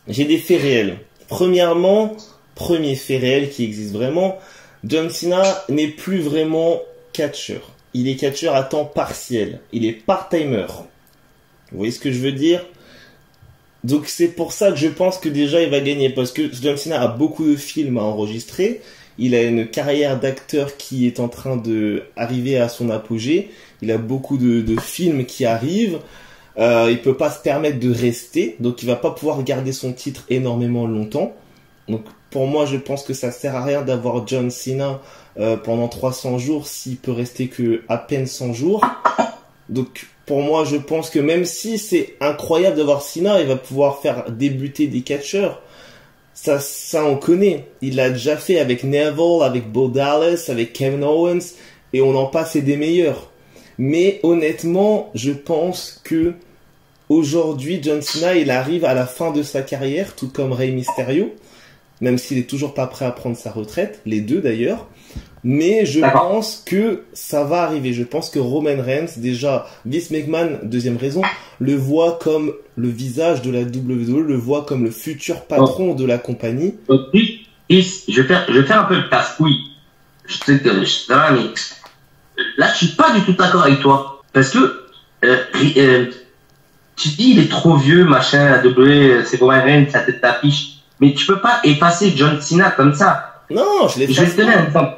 J'ai des faits réels. Premièrement, premier fait réel qui existe vraiment, John Cena n'est plus vraiment catcheur. Il est catcheur à temps partiel. Il est part-timer. Vous voyez ce que je veux dire? Donc c'est pour ça que je pense que déjà il va gagner. Parce que John Cena a beaucoup de films à enregistrer. Il a une carrière d'acteur qui est en train de arriver à son apogée. Il a beaucoup de films qui arrivent. Il peut pas se permettre de rester. Donc il va pas pouvoir garder son titre énormément longtemps. Donc pour moi je pense que ça sert à rien d'avoir John Cena pendant 300 jours s'il peut rester que à peine 100 jours. Donc Pour moi, je pense que même si c'est incroyable d'avoir Cena, il va pouvoir faire débuter des catcheurs. Ça on connaît. Il l'a déjà fait avec Neville, avec Bo Dallas, avec Kevin Owens, et on en passe et des meilleurs. Mais honnêtement, je pense que aujourd'hui, John Cena, il arrive à la fin de sa carrière, tout comme Rey Mysterio, même s'il est toujours pas prêt à prendre sa retraite, les deux d'ailleurs. Mais je pense que ça va arriver. Je pense que Roman Reigns, déjà, Vince McMahon, deuxième raison, le voit comme le visage de la WWE, le voit comme le futur patron de la compagnie. Chris, je vais faire un peu le casse-couille. Là, je suis pas du tout d'accord avec toi. Parce que, tu dis, il est trop vieux, machin, la WWE, c'est Roman Reigns, sa tête d'affiche. Mais tu peux pas effacer John Cena comme ça. Non, je l'ai fait. Je vais te donner un exemple.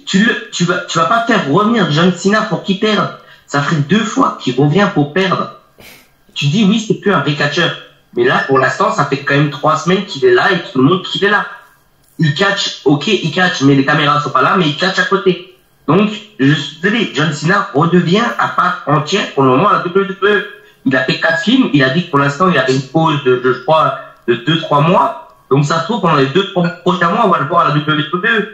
Tu vas pas faire revenir John Cena pour qu'il perde. Ça ferait 2 fois qu'il revient pour perdre. Tu dis oui, c'est plus un vrai catcheur. Mais là, pour l'instant, ça fait quand même 3 semaines qu'il est là et tout le monde qu'il est là. Il catch, ok, il catch, mais les caméras sont pas là, mais il catch à côté. Donc, je suis désolé, John Cena redevient à part entière pour le moment à la WWE. Il a fait 4 films, il a dit que pour l'instant, il avait une pause je crois, de 2-3 mois. Donc, ça se trouve, pendant les 2-3 prochains mois, on va le voir à la WWE.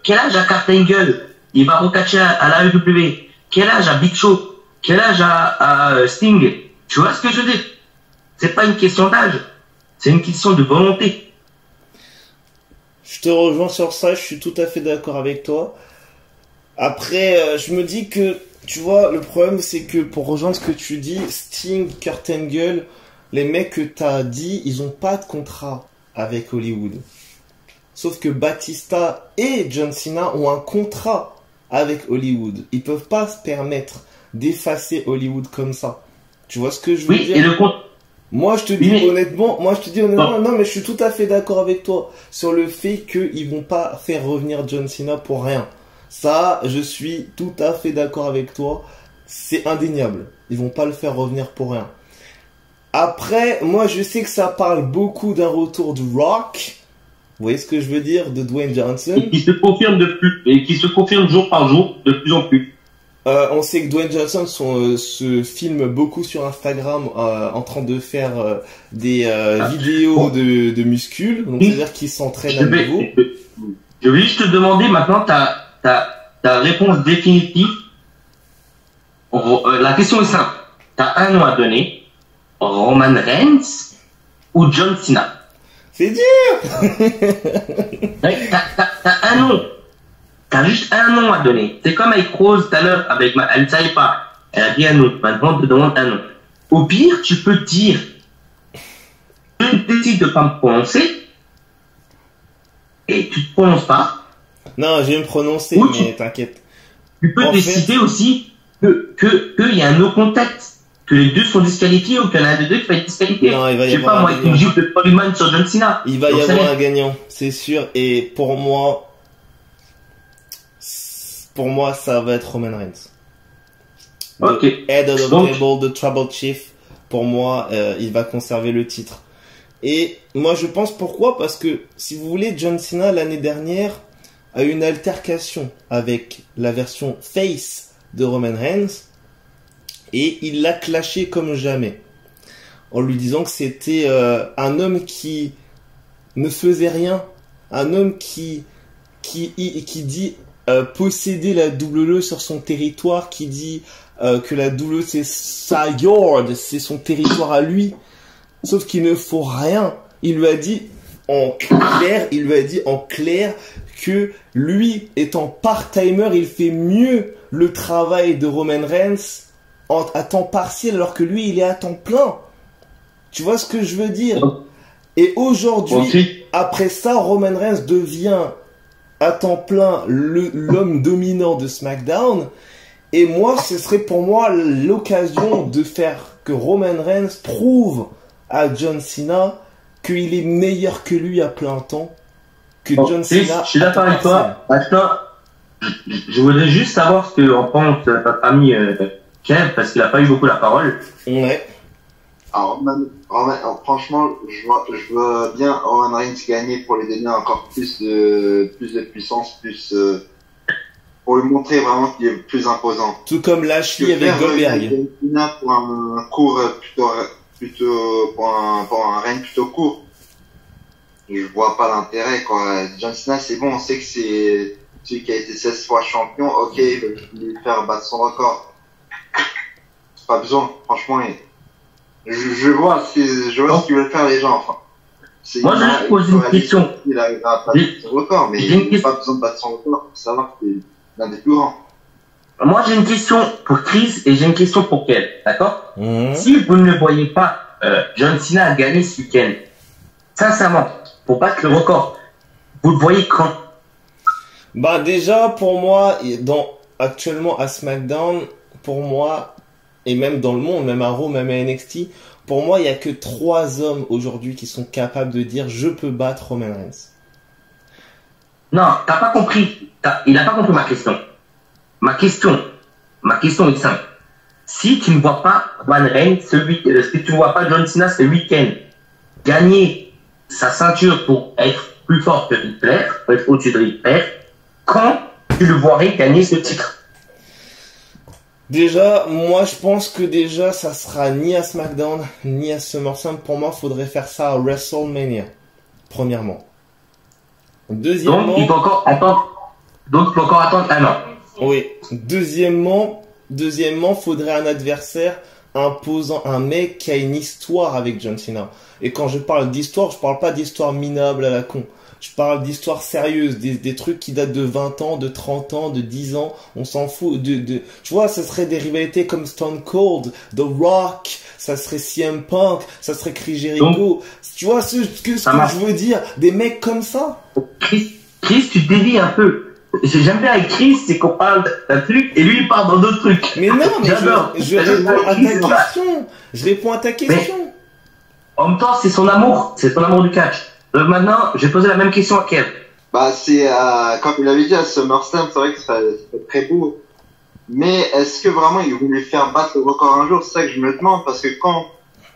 Quel âge a Kurt Angle? Il va recatcher à la AEW. Quel âge a Big Show? Quel âge a Sting? Tu vois ce que je veux dire? C'est pas une question d'âge, c'est une question de volonté. Je te rejoins sur ça, je suis tout à fait d'accord avec toi. Après, je me dis que, tu vois, le problème c'est que pour rejoindre ce que tu dis, Sting, Kurt Angle, les mecs que t'as dit, ils ont pas de contrat avec Hollywood. Sauf que Batista et John Cena ont un contrat avec Hollywood. Ils peuvent pas se permettre d'effacer Hollywood comme ça. Tu vois ce que je veux dire? Et le compte. Moi, je te dis honnêtement, non, mais je suis tout à fait d'accord avec toi sur le fait qu'ils vont pas faire revenir John Cena pour rien. Ça, je suis tout à fait d'accord avec toi. C'est indéniable. Ils vont pas le faire revenir pour rien. Après, moi, je sais que ça parle beaucoup d'un retour du Rock. Vous voyez ce que je veux dire, de Dwayne Johnson? Et qui se confirme qui se confirme jour par jour, de plus en plus. On sait que Dwayne Johnson se filme beaucoup sur Instagram en train de faire des vidéos de muscles. Donc, c'est-à-dire qu'il s'entraîne à nouveau. Je vais juste te demander maintenant ta réponse définitive. La question est simple. T'as un nom à donner. Roman Reigns ou John Cena? C'est dur. T'as un nom. T'as juste un nom à donner. C'est comme avec Rose tout à l'heure, elle ne savait pas. Elle a dit un nom. Maintenant, on te demande un nom. Au pire, tu peux dire, je décide de pas me prononcer, et tu te prononces pas. Non, je vais me prononcer, mais t'inquiète. Tu peux décider aussi qu'il y a un no contact. Que les deux sont disqualifiés ou qu'il y en a un des deux qui va être disqualifié. Non, il va y avoir. Je sais pas, moi, une gifle de Polyman sur John Cena. Il va y avoir un gagnant, c'est sûr. Et pour moi, ça va être Roman Reigns. Ok. Head of the table, the Trouble Chief. Pour moi, il va conserver le titre. Et moi, je pense pourquoi? Parce que, si vous voulez, John Cena, l'année dernière, a eu une altercation avec la version face de Roman Reigns. Et il l'a clashé comme jamais. En lui disant que c'était un homme qui ne faisait rien. Un homme qui dit posséder la WWE sur son territoire. Qui dit que la WWE c'est sa yard, c'est son territoire à lui. Sauf qu'il ne faut rien. Il lui a dit en clair que lui étant part-timer, il fait mieux le travail de Roman Reigns à temps partiel alors que lui il est à temps plein. Tu vois ce que je veux dire? Et aujourd'hui, après ça, Roman Reigns devient à temps plein l'homme dominant de SmackDown. Et moi, ce serait pour moi l'occasion de faire que Roman Reigns prouve à John Cena qu'il est meilleur que lui à plein temps. Que John Cena. Je suis d'accord avec toi. Maintenant, je voudrais juste savoir ce que en pense ta famille Kev, parce qu'il a pas eu beaucoup la parole. Ouais. Alors, franchement, je vois bien Roman Reigns gagner pour lui donner encore plus de puissance, pour pour lui montrer vraiment qu'il est plus imposant. Tout comme Lashley avec Goldberg. John Cena pour un cours plutôt pour un règne plutôt court. Et je vois pas l'intérêt, quoi. John Cena, c'est bon, on sait que c'est celui qui a été 16 fois champion. Ok, il veut lui faire battre son record. Pas besoin, franchement. Je vois ce qu'ils veulent faire les gens, enfin. Moi, je pose une question. Il arrivera à battre son record, mais il n'a pas besoin de battre son record pour savoir que c'est l'un des plus grands. Moi, j'ai une question pour Chris et j'ai une question pour Kel, d'accord? Si vous ne voyez pas John Cena gagner ce week-end, sincèrement, pour battre le record, vous le voyez quand? Bah déjà, pour moi, actuellement à SmackDown, pour moi, et même dans le monde, même à Raw, même à NXT, pour moi, il y a que 3 hommes aujourd'hui qui sont capables de dire je peux battre Roman Reigns. Non, t'as pas compris. Il a pas compris ma question. Ma question est simple. Si tu ne vois pas Roman Reigns si tu ne vois pas John Cena ce week-end gagner sa ceinture pour être plus fort que Ric Flair, pour être au-dessus de Ric Flair, quand tu le vois gagner ce titre? Déjà, moi je pense que déjà ça sera ni à SmackDown ni à SummerSlam. Pour moi, faudrait faire ça à WrestleMania. Premièrement. Deuxièmement. Donc il faut encore attendre un an. Oui. Deuxièmement, faudrait un adversaire imposant, un mec qui a une histoire avec John Cena. Et quand je parle d'histoire, je parle pas d'histoire minable à la con. Je parle d'histoires sérieuses, des trucs qui datent de 20 ans, de 30 ans, de 10 ans. On s'en fout. Tu vois, ça serait des rivalités comme Stone Cold, The Rock, ça serait CM Punk, ça serait Chris Jericho. Donc, tu vois ce que je veux dire? Des mecs comme ça. Chris, tu dévies un peu. J'aime bien avec Chris, c'est qu'on parle d'un truc et lui il parle dans d'autres trucs. Mais non, mais je réponds à ta question. Je réponds à ta question. Mais, en même temps, c'est son amour du catch. Donc maintenant, je vais poser la même question à Kev. Bah, comme il avait dit à SummerSlam, c'est vrai que c'est très beau. Mais est-ce que vraiment il voulait faire battre le record un jour? C'est ça que je me demande, parce que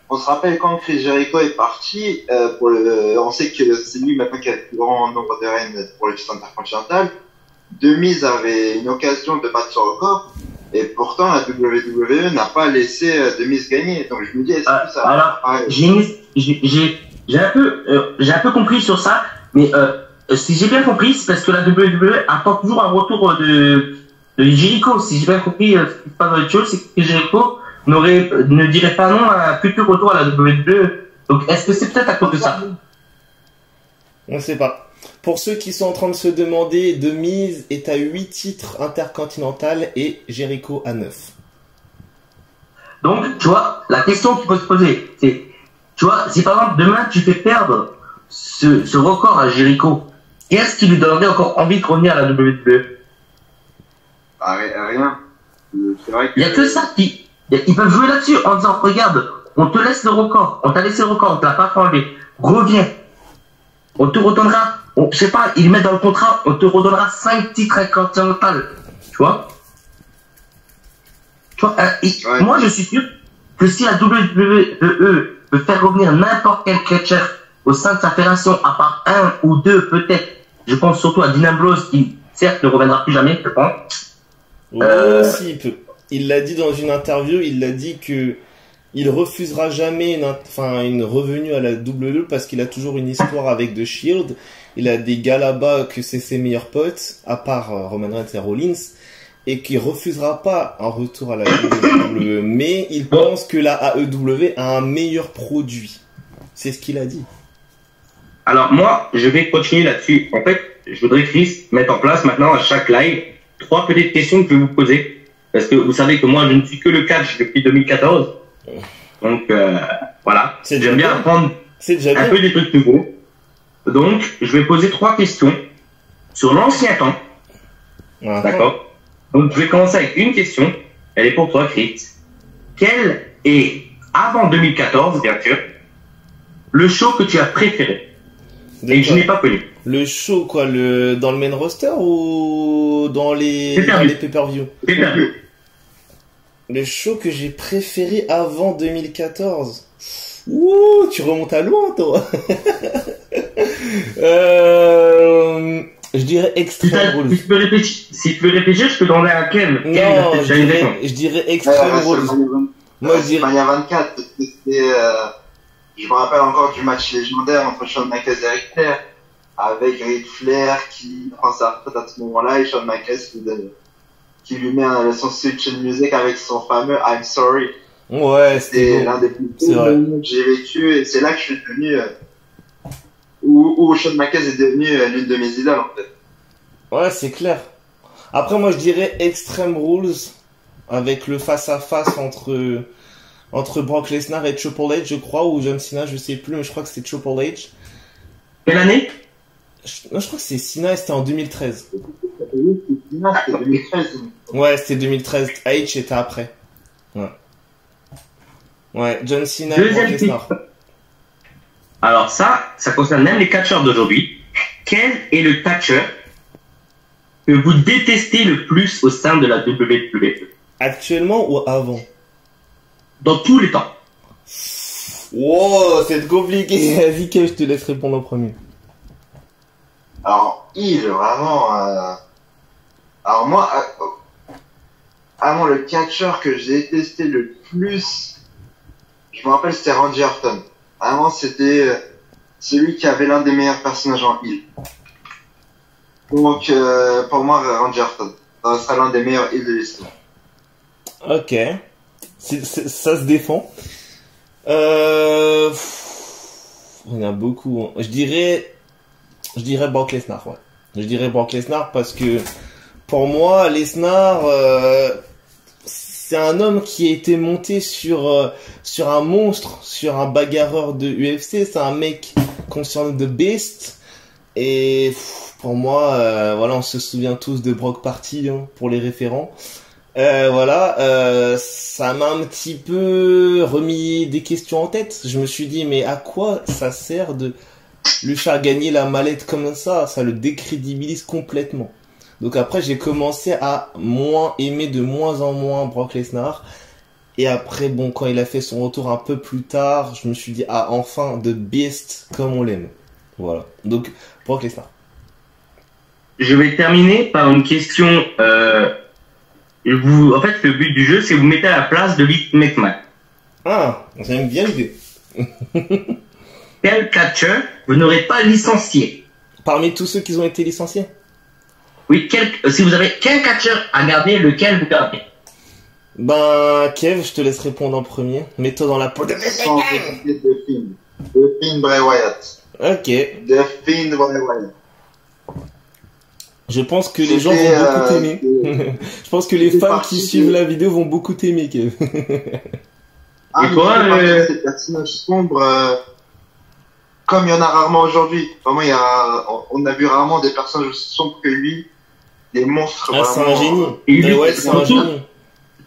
on se rappelle quand Chris Jericho est parti, on sait que c'est lui maintenant qui a le plus grand nombre de règnes pour le titre intercontinental. The Miz avait une occasion de battre son record, et pourtant la WWE n'a pas laissé The Miz gagner. Donc je me dis, est-ce que ça... Alors, j'ai un peu compris sur ça, mais si j'ai bien compris, c'est parce que la WWE attend toujours un retour de Jericho. Si j'ai bien compris, ce qui se passe dans les choses, c'est que Jericho ne dirait pas non à un futur retour à la WWE. Donc est-ce que c'est peut-être à cause de ça? On ne sait pas. Pour ceux qui sont en train de se demander, The Miz est à 8 titres intercontinental et Jericho à 9. Donc, tu vois, la question qu'il faut se poser, c'est, tu vois, si par exemple demain tu fais perdre ce record à Jericho, qu'est-ce qui lui donnerait encore envie de revenir à la WWE? Rien. C'est vrai que... Il y a que ça ils peuvent jouer là-dessus en disant, regarde, on te laisse le record, on t'a laissé le record, on te l'a pas enlevé, reviens. On te redonnera, je sais pas, ils mettent dans le contrat, on te redonnera 5 titres intercontinentaux. Tu vois? Ouais. Moi, je suis sûr que si la WWE veut faire revenir n'importe quel catcher au sein de sa fédération, à part un ou deux, peut-être, je pense surtout à Dean Ambrose, qui, certes, ne reviendra plus jamais, je pense. Si, il peut. Il l'a dit dans une interview, il a dit que il refusera jamais une revenue à la WWE parce qu'il a toujours une histoire avec The Shield. Il a des gars là-bas que c'est ses meilleurs potes, à part Roman Reigns et Rollins, et qui refusera pas un retour à la WWE. Mais il pense que la AEW a un meilleur produit. C'est ce qu'il a dit. Alors moi, je vais continuer là-dessus. En fait, je voudrais Chris mettre en place maintenant à chaque live 3 petites questions que je vais vous poser. Parce que vous savez que moi, je ne suis que le catch depuis 2014. Donc voilà, j'aime bien apprendre un peu des trucs nouveaux. Donc je vais poser 3 questions sur l'ancien temps. D'accord. Donc je vais commencer avec une question. Elle est pour toi, Chris. Quel est, avant 2014 bien sûr, le show que tu as préféré et que je n'ai pas connu? Le show quoi, dans le main roster ou dans les pay-per-view? Pay-per-view. Le show que j'ai préféré avant 2014. Ouh, tu remontes à loin, toi. Je dirais Extreme Rules. Si tu peux réfléchir, je peux demander à Kev. Non, je dirais Extreme Rules. Moi, je dirais... WrestleMania 24, je me rappelle encore du match légendaire entre Shawn Michaels et Ric Flair, avec Ric Flair qui prend sa retraite à ce moment-là et Shawn Michaels qui lui met son switch de musique avec son fameux I'm Sorry. Ouais, c'était l'un des plus beaux moments que j'ai vécu et c'est là que je suis devenu, où Shawn Michaels est devenu l'une de mes idoles, en fait. Ouais, c'est clair. Après, moi, je dirais Extreme Rules avec le face-à-face entre Brock Lesnar et Triple H, je crois, ou John Cena, je sais plus, mais je crois que c'était Triple H. Quelle année? Non, je crois que c'est Cena et c'était en 2013. C'était 2013. Ouais, c'était 2013. H était après. Ouais, John Cena et Brock Lesnar. Alors ça concerne même les catcheurs d'aujourd'hui. Quel est le catcheur que vous détestez le plus au sein de la WWE? Actuellement ou avant? Dans tous les temps. Wow, c'est compliqué. Vas-y, Kev, je te laisse répondre en premier. Alors, vraiment... Alors moi, le catcheur que j'ai détesté le plus, je me rappelle, c'était Randy Orton. Vraiment, c'était celui qui avait l'un des meilleurs personnages en heel. Donc, pour moi, Randy Orton, ça sera l'un des meilleurs heels de l'histoire. Ok. Ça se défend. Il y en a beaucoup. Je dirais Brock Lesnar, ouais. Je dirais Brock Lesnar parce que pour moi, Lesnar, c'est un homme qui a été monté sur un monstre, sur un bagarreur de UFC. C'est un mec qu'on surnomme The Beast. Et pour moi, voilà, on se souvient tous de Brock Party, hein, pour les référents. Ça m'a un petit peu remis des questions en tête. Je me suis dit, mais à quoi ça sert de lui faire gagner la mallette comme ça? Ça le décrédibilise complètement. Donc après, j'ai commencé à aimer de moins en moins Brock Lesnar. Et après, bon, quand il a fait son retour un peu plus tard, je me suis dit, ah, enfin, The Beast comme on l'aime. Voilà. Donc, Brock Lesnar. Je vais terminer par une question. En fait, le but du jeu, c'est vous mettez à la place de Vince McMahon. Ah, j'aime bien l'idée. Quel catcheur vous n'aurez pas licencié? Parmi tous ceux qui ont été licenciés? Oui, si vous avez quel catcheur à garder, lequel vous gardez? Ben, Kev, je te laisse répondre en premier. Mets-toi dans la peau de The Fiend Bray Wyatt. Ok. The Fiend Bray Wyatt. Je pense que les gens vont beaucoup t'aimer. Je pense que les fans qui suivent la vidéo vont beaucoup t'aimer, Kev. Et toi, ces personnages sombres, comme il y en a rarement aujourd'hui. Vraiment, on a vu rarement des personnages aussi sombres que lui. Des monstres. Ah, c'est un génie. Et ouais, c'est un génie.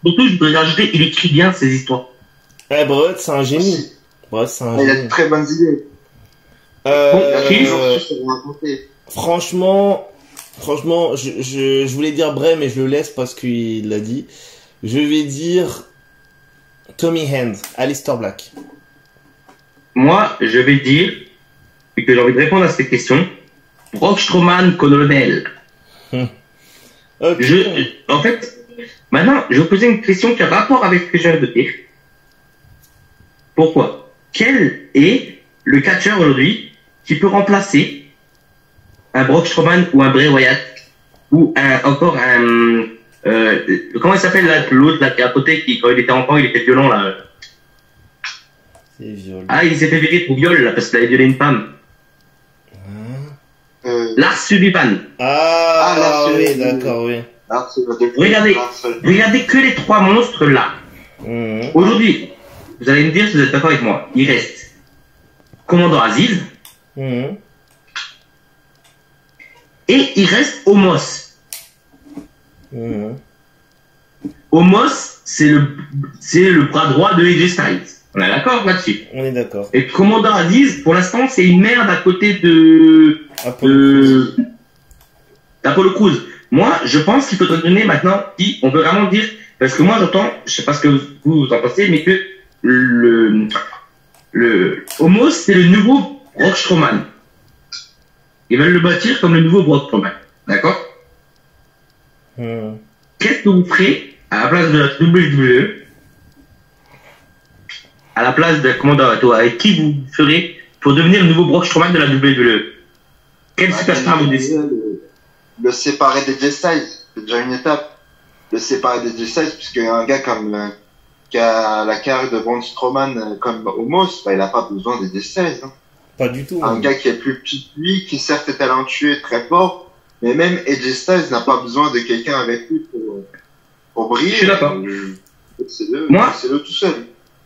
Surtout, je voudrais rajouter, il écrit bien ses histoires. Eh, Brett, c'est un génie. Brett, c'est un génie. Il a de très bonnes idées. Franchement, je voulais dire Bray, mais je le laisse parce qu'il l'a dit. Je vais dire Tommy Hand, Aleister Black. Moi, je vais dire, et que j'ai envie de répondre à cette question, Braun Strowman, Colonel. Okay. En fait, maintenant, je vais vous poser une question qui a rapport avec ce que je viens de dire. Pourquoi? Quel est le catcheur aujourd'hui qui peut remplacer un Braun Strowman ou un Bray Wyatt ou encore un comment il s'appelle l'autre là qui est à côté qui quand il était enfant il était violent là. C'est violent. Ah, il s'est fait virer pour viol là parce qu'il avait violé une femme. Lars Sullivan. Ah, oui, d'accord, oui. Regardez que les trois monstres là. Aujourd'hui, vous allez me dire si vous êtes d'accord avec moi. Il reste Commandant Aziz. Et il reste Omos. Omos, c'est le bras droit de AJ Styles. On est d'accord là-dessus? On est d'accord. Et Commandant Aziz, pour l'instant, c'est une merde à côté de d'Apollo Crews. Moi, je pense qu'il faudrait donner maintenant, si on peut vraiment dire, parce que moi j'entends, je sais pas ce que vous en pensez, mais que le Omos, c'est le nouveau Braun Strowman. Ils veulent le bâtir comme le nouveau Brock Strowman. D'accord? Qu'est-ce que vous ferez à la place de la WWE? À la place de, toi, avec qui vous ferez pour devenir le nouveau Brock Strowman de la WWE? Quel superstar vous décidez? Le séparer des J-Styles, c'est déjà une étape. Le séparer des J-Styles, puisque un gars comme, qui a la carrière de Braun Strowman comme Omos, bah, il a pas besoin des J-Styles, hein. Pas du tout. Un gars qui est plus petit que lui, qui certes est talentueux, très fort, mais même AJ Styles n'a pas besoin de quelqu'un avec lui pour briller. Je suis d'accord. Moi, c'est le tout seul.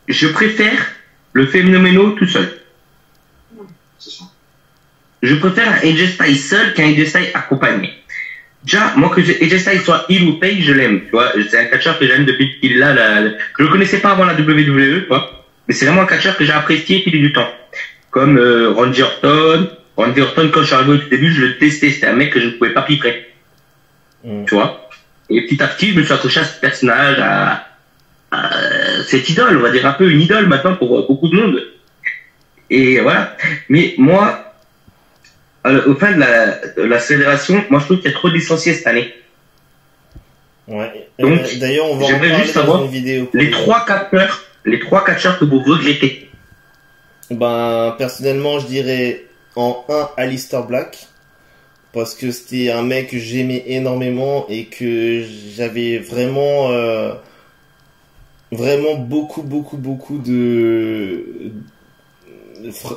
Je préfère le phénoméno tout seul. C'est ça. Je préfère un AJ Styles seul qu'un AJ Styles accompagné. Déjà, moi, que AJ Styles soit heel ou face, je l'aime, tu vois. C'est un catcheur que j'aime depuis qu'il est là, que je le connaissais pas avant la WWE, tu vois. Mais c'est vraiment un catcheur que j'ai apprécié fil du temps. Comme, Randy Orton. Randy Orton, quand je suis arrivé au début, je le testais. C'était un mec que je ne pouvais pas piper. Tu vois. Et petit à petit, je me suis accroché à ce personnage, à cette idole, on va dire un peu une idole maintenant pour beaucoup de monde. Et voilà. Mais moi, au fin de la fédération, moi je trouve qu'il y a trop de licenciés cette année. Ouais. Donc, d'ailleurs, on va en j'aimerais parler juste dans savoir une vidéo. les trois catcheurs que vous regrettez. Ben, personnellement, je dirais en 1 Aleister Black. Parce que c'était un mec que j'aimais énormément et que j'avais vraiment, vraiment beaucoup de,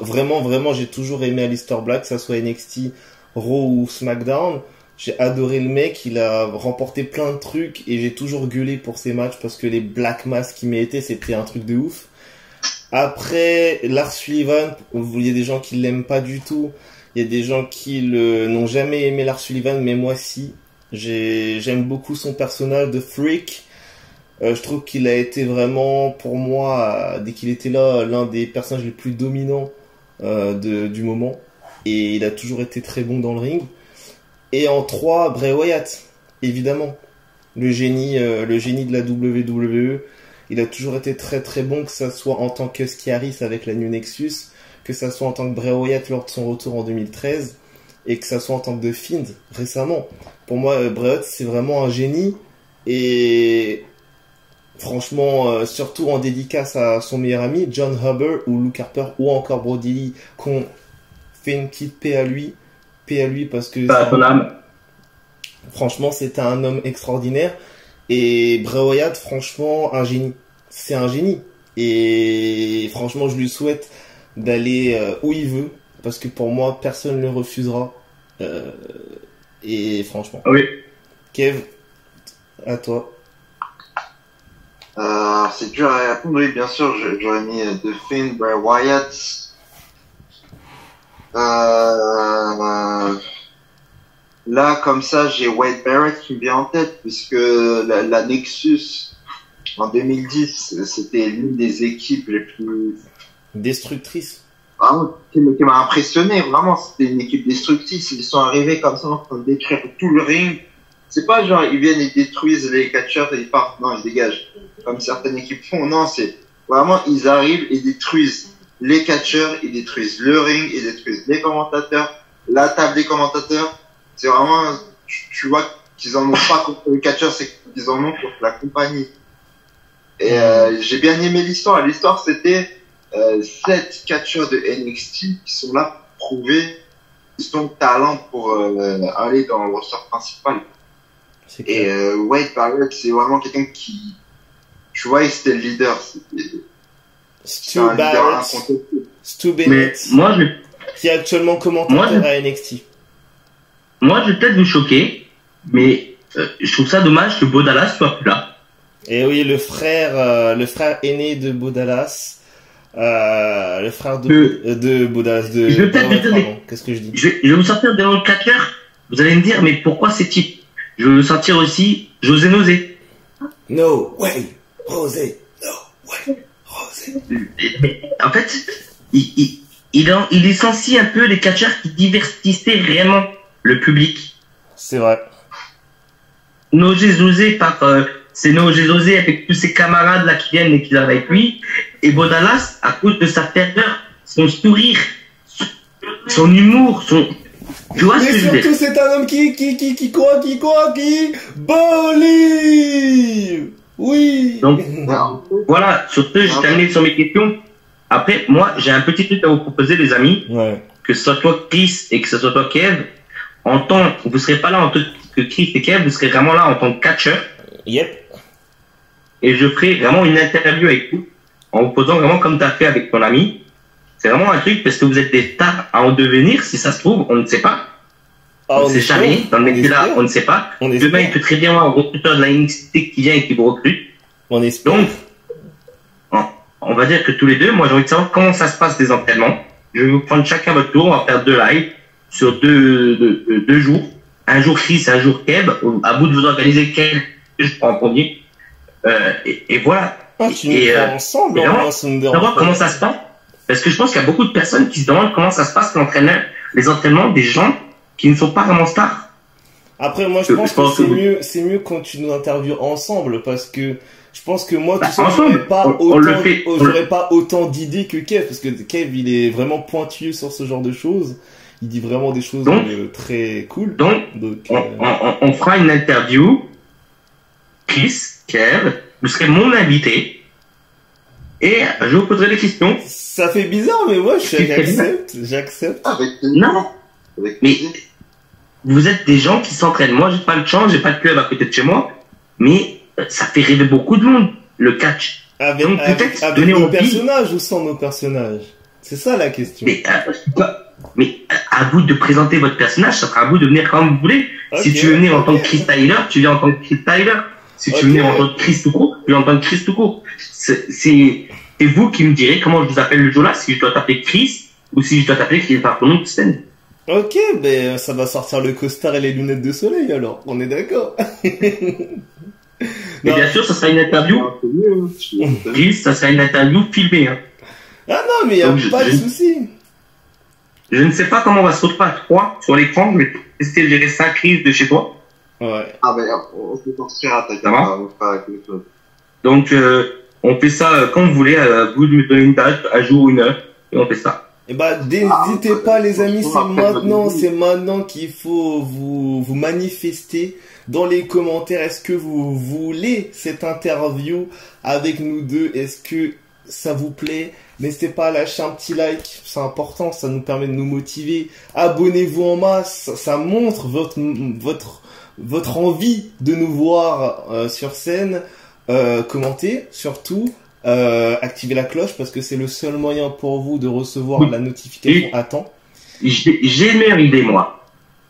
vraiment, j'ai toujours aimé Aleister Black, que ça soit NXT, Raw ou SmackDown. J'ai adoré le mec, il a remporté plein de trucs et j'ai toujours gueulé pour ses matchs parce que les Black Mass qu'il mettait, c'était un truc de ouf. Après, Lars Sullivan, il y a des gens qui l'aiment pas du tout. Il y a des gens qui n'ont jamais aimé Lars Sullivan, mais moi si. J'aime beaucoup son personnage de Freak. Je trouve qu'il a été vraiment, pour moi, dès qu'il était là, l'un des personnages les plus dominants du moment. Et il a toujours été très bon dans le ring. Et en 3, Bray Wyatt, évidemment. Le génie de la WWE. Il a toujours été très très bon, que ça soit en tant que Husky Harris avec la New Nexus, que ça soit en tant que Bray Wyatt lors de son retour en 2013, et que ça soit en tant que The Fiend récemment. Pour moi, Bray Wyatt, c'est vraiment un génie, et franchement, surtout en dédicace à son meilleur ami, John Huber, ou Luke Harper, ou encore Brody Lee, qu'on fait une petite paix à lui, parce que... Franchement, c'était un homme extraordinaire. Et Bray Wyatt, franchement, un génie. C'est un génie. Et franchement, je lui souhaite d'aller où il veut. Parce que pour moi, personne ne le refusera. Et franchement. Oui. Kev, à toi. C'est dur à répondre. Oui, bien sûr, j'aurais mis The Fiend, Bray Wyatt. Là, comme ça, j'ai Wade Barrett qui me vient en tête, puisque la Nexus, en 2010, c'était l'une des équipes les plus... destructrices. Vraiment, qui m'a impressionné, vraiment, c'était une équipe destructrice. Ils sont arrivés comme ça, en train de détruire tout le ring. C'est pas genre, ils viennent, ils détruisent les catcheurs et ils partent. Non, ils dégagent. Comme certaines équipes font. Non, c'est vraiment, ils arrivent et détruisent les catcheurs, ils détruisent le ring, ils détruisent les commentateurs, la table des commentateurs. C'est vraiment, tu vois qu'ils en ont pas contre les catcheurs, c'est qu'ils en ont contre la compagnie. Et j'ai bien aimé l'histoire. L'histoire, c'était 7 catcheurs de NXT qui sont là pour prouver qu'ils ont le talent pour aller dans le roster principal. Et Wade Barrett, c'est vraiment quelqu'un qui, tu vois, c'était le leader. Stu Bennett, qui est actuellement commentateur à NXT. Moi, je vais peut-être vous choquer, mais je trouve ça dommage que Bo Dallas soit plus là. Et oui, le frère aîné de Bo Dallas, le frère de Bo Dallas, je vais peut-être qu'est-ce que je dis? Je vais vous sortir des noms de catcheurs. Vous allez me dire, mais pourquoi ces types? Je vais vous sortir aussi José Nosé. No way, José. No way, José. En fait, il licencie un peu les catcheurs qui divertissaient réellement le public. C'est vrai. Nosé c'est Nosé avec tous ses camarades là qui viennent et qui arrivent avec lui. Et Bo Dallas, à cause de sa ferveur, son sourire, son humour, Tu vois ce Mais que je veux dire? surtout, c'est un homme qui Bolivie. Oui. Donc, voilà, surtout, je termine sur mes questions. Après, moi, j'ai un petit truc à vous proposer, les amis. Ouais. Que ce soit toi, Chris, et que ce soit toi, Kev. Vous serez pas là en tant que Chris et Kev, vous serez vraiment là en tant que catcheur. Yep. Et je ferai vraiment une interview avec vous, en vous posant vraiment comme tu as fait avec ton ami. C'est vraiment un truc parce que vous êtes des stars à en devenir, si ça se trouve, on ne sait pas. Ah, on ne sait jamais. Dans le métier-là, on ne sait pas. Demain, il peut très bien avoir un recruteur de la NXT qui vient et qui vous recrute. On espère. Donc, on va dire que tous les deux, moi, j'ai envie de savoir comment ça se passe des entraînements. Je vais vous prendre chacun votre tour. On va faire 2 lives sur deux jours. Un jour Chris, un jour Kev. À bout de vous organiser quel je prends en premier. Et voilà. Ah, tu nous prends ensemble, savoir comment ça se passe. Parce que je pense qu'il y a beaucoup de personnes qui se demandent comment ça se passe les entraînements des gens qui ne sont pas vraiment stars. Après, moi, je pense que c'est mieux quand tu nous interviews ensemble, parce que je pense que moi, tout seul, j'aurais pas autant d'idées que Kev, parce que Kev, il est vraiment pointueux sur ce genre de choses. Il dit vraiment des choses très cool. Donc on fera une interview. Chris, Kev, vous serez mon invité. Et je vous poserai des questions. Ça fait bizarre, mais moi, j'accepte. Non. Mais vous êtes des gens qui s'entraînent. Moi, j'ai pas le champ, j'ai pas de club à côté de chez moi. Mais ça fait rêver beaucoup de monde, le catch. Avec nos personnages ou sans nos personnages? C'est ça la question. Mais à vous de présenter votre personnage, ça sera à vous de venir quand vous voulez. Okay, si tu veux venir en tant que Chris Tyler, tu viens en tant que Chris Tyler. Si tu veux venir en tant que Chris tout court, tu viens en tant que Chris tout court. C'est vous qui me direz comment je vous appelle le jour-là, si je dois t'appeler Chris ou si je dois t'appeler Chris par ton nom de scène. Ok, ben ça va sortir le costard et les lunettes de soleil alors, on est d'accord. Et bien sûr, ça sera une interview. Chris, ça sera une interview filmée. Hein. Ah non, mais il n'y a pas de souci. Je ne sais pas comment on va se retrouver à 3 sur l'écran, mais essayer de gérer 5 crises de chez toi. Ouais. Ah ben, on se sortira, ça va. Donc, on fait ça quand vous voulez, vous de me donner une date, un jour ou une heure, et on fait ça. Et bah, n'hésitez pas les amis, c'est maintenant qu'il faut vous manifester dans les commentaires. Est-ce que vous voulez cette interview avec nous deux? Est-ce que ça vous plaît? N'hésitez pas à lâcher un petit like, c'est important, ça nous permet de nous motiver. Abonnez-vous en masse, ça montre votre envie de nous voir sur scène. Commentez surtout. Activez la cloche parce que c'est le seul moyen pour vous de recevoir la notification à temps. J'ai une meilleure idée, moi.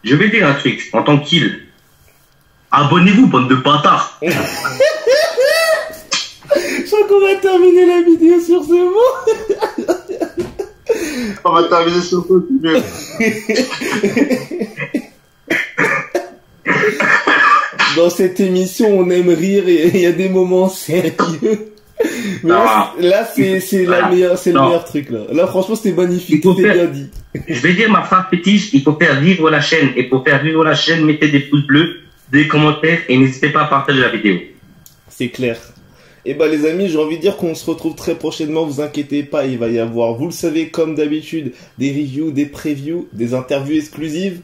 Je vais dire un truc en tant qu'il. Abonnez-vous, bande de bâtards. Je crois qu'on va terminer la vidéo sur ce mot. On va terminer sur ce mot. Dans cette émission, on aime rire et il y a des moments sérieux. Mais là, c'est le meilleur truc, là. Là, franchement, c'était magnifique. C'était bien dit. Je vais dire ma phrase fétiche, il faut faire vivre la chaîne. Et pour faire vivre la chaîne, mettez des pouces bleus, des commentaires et n'hésitez pas à partager la vidéo. C'est clair. Et bah, les amis, j'ai envie de dire qu'on se retrouve très prochainement. Vous inquiétez pas, il va y avoir, vous le savez, comme d'habitude, des reviews, des previews, des interviews exclusives.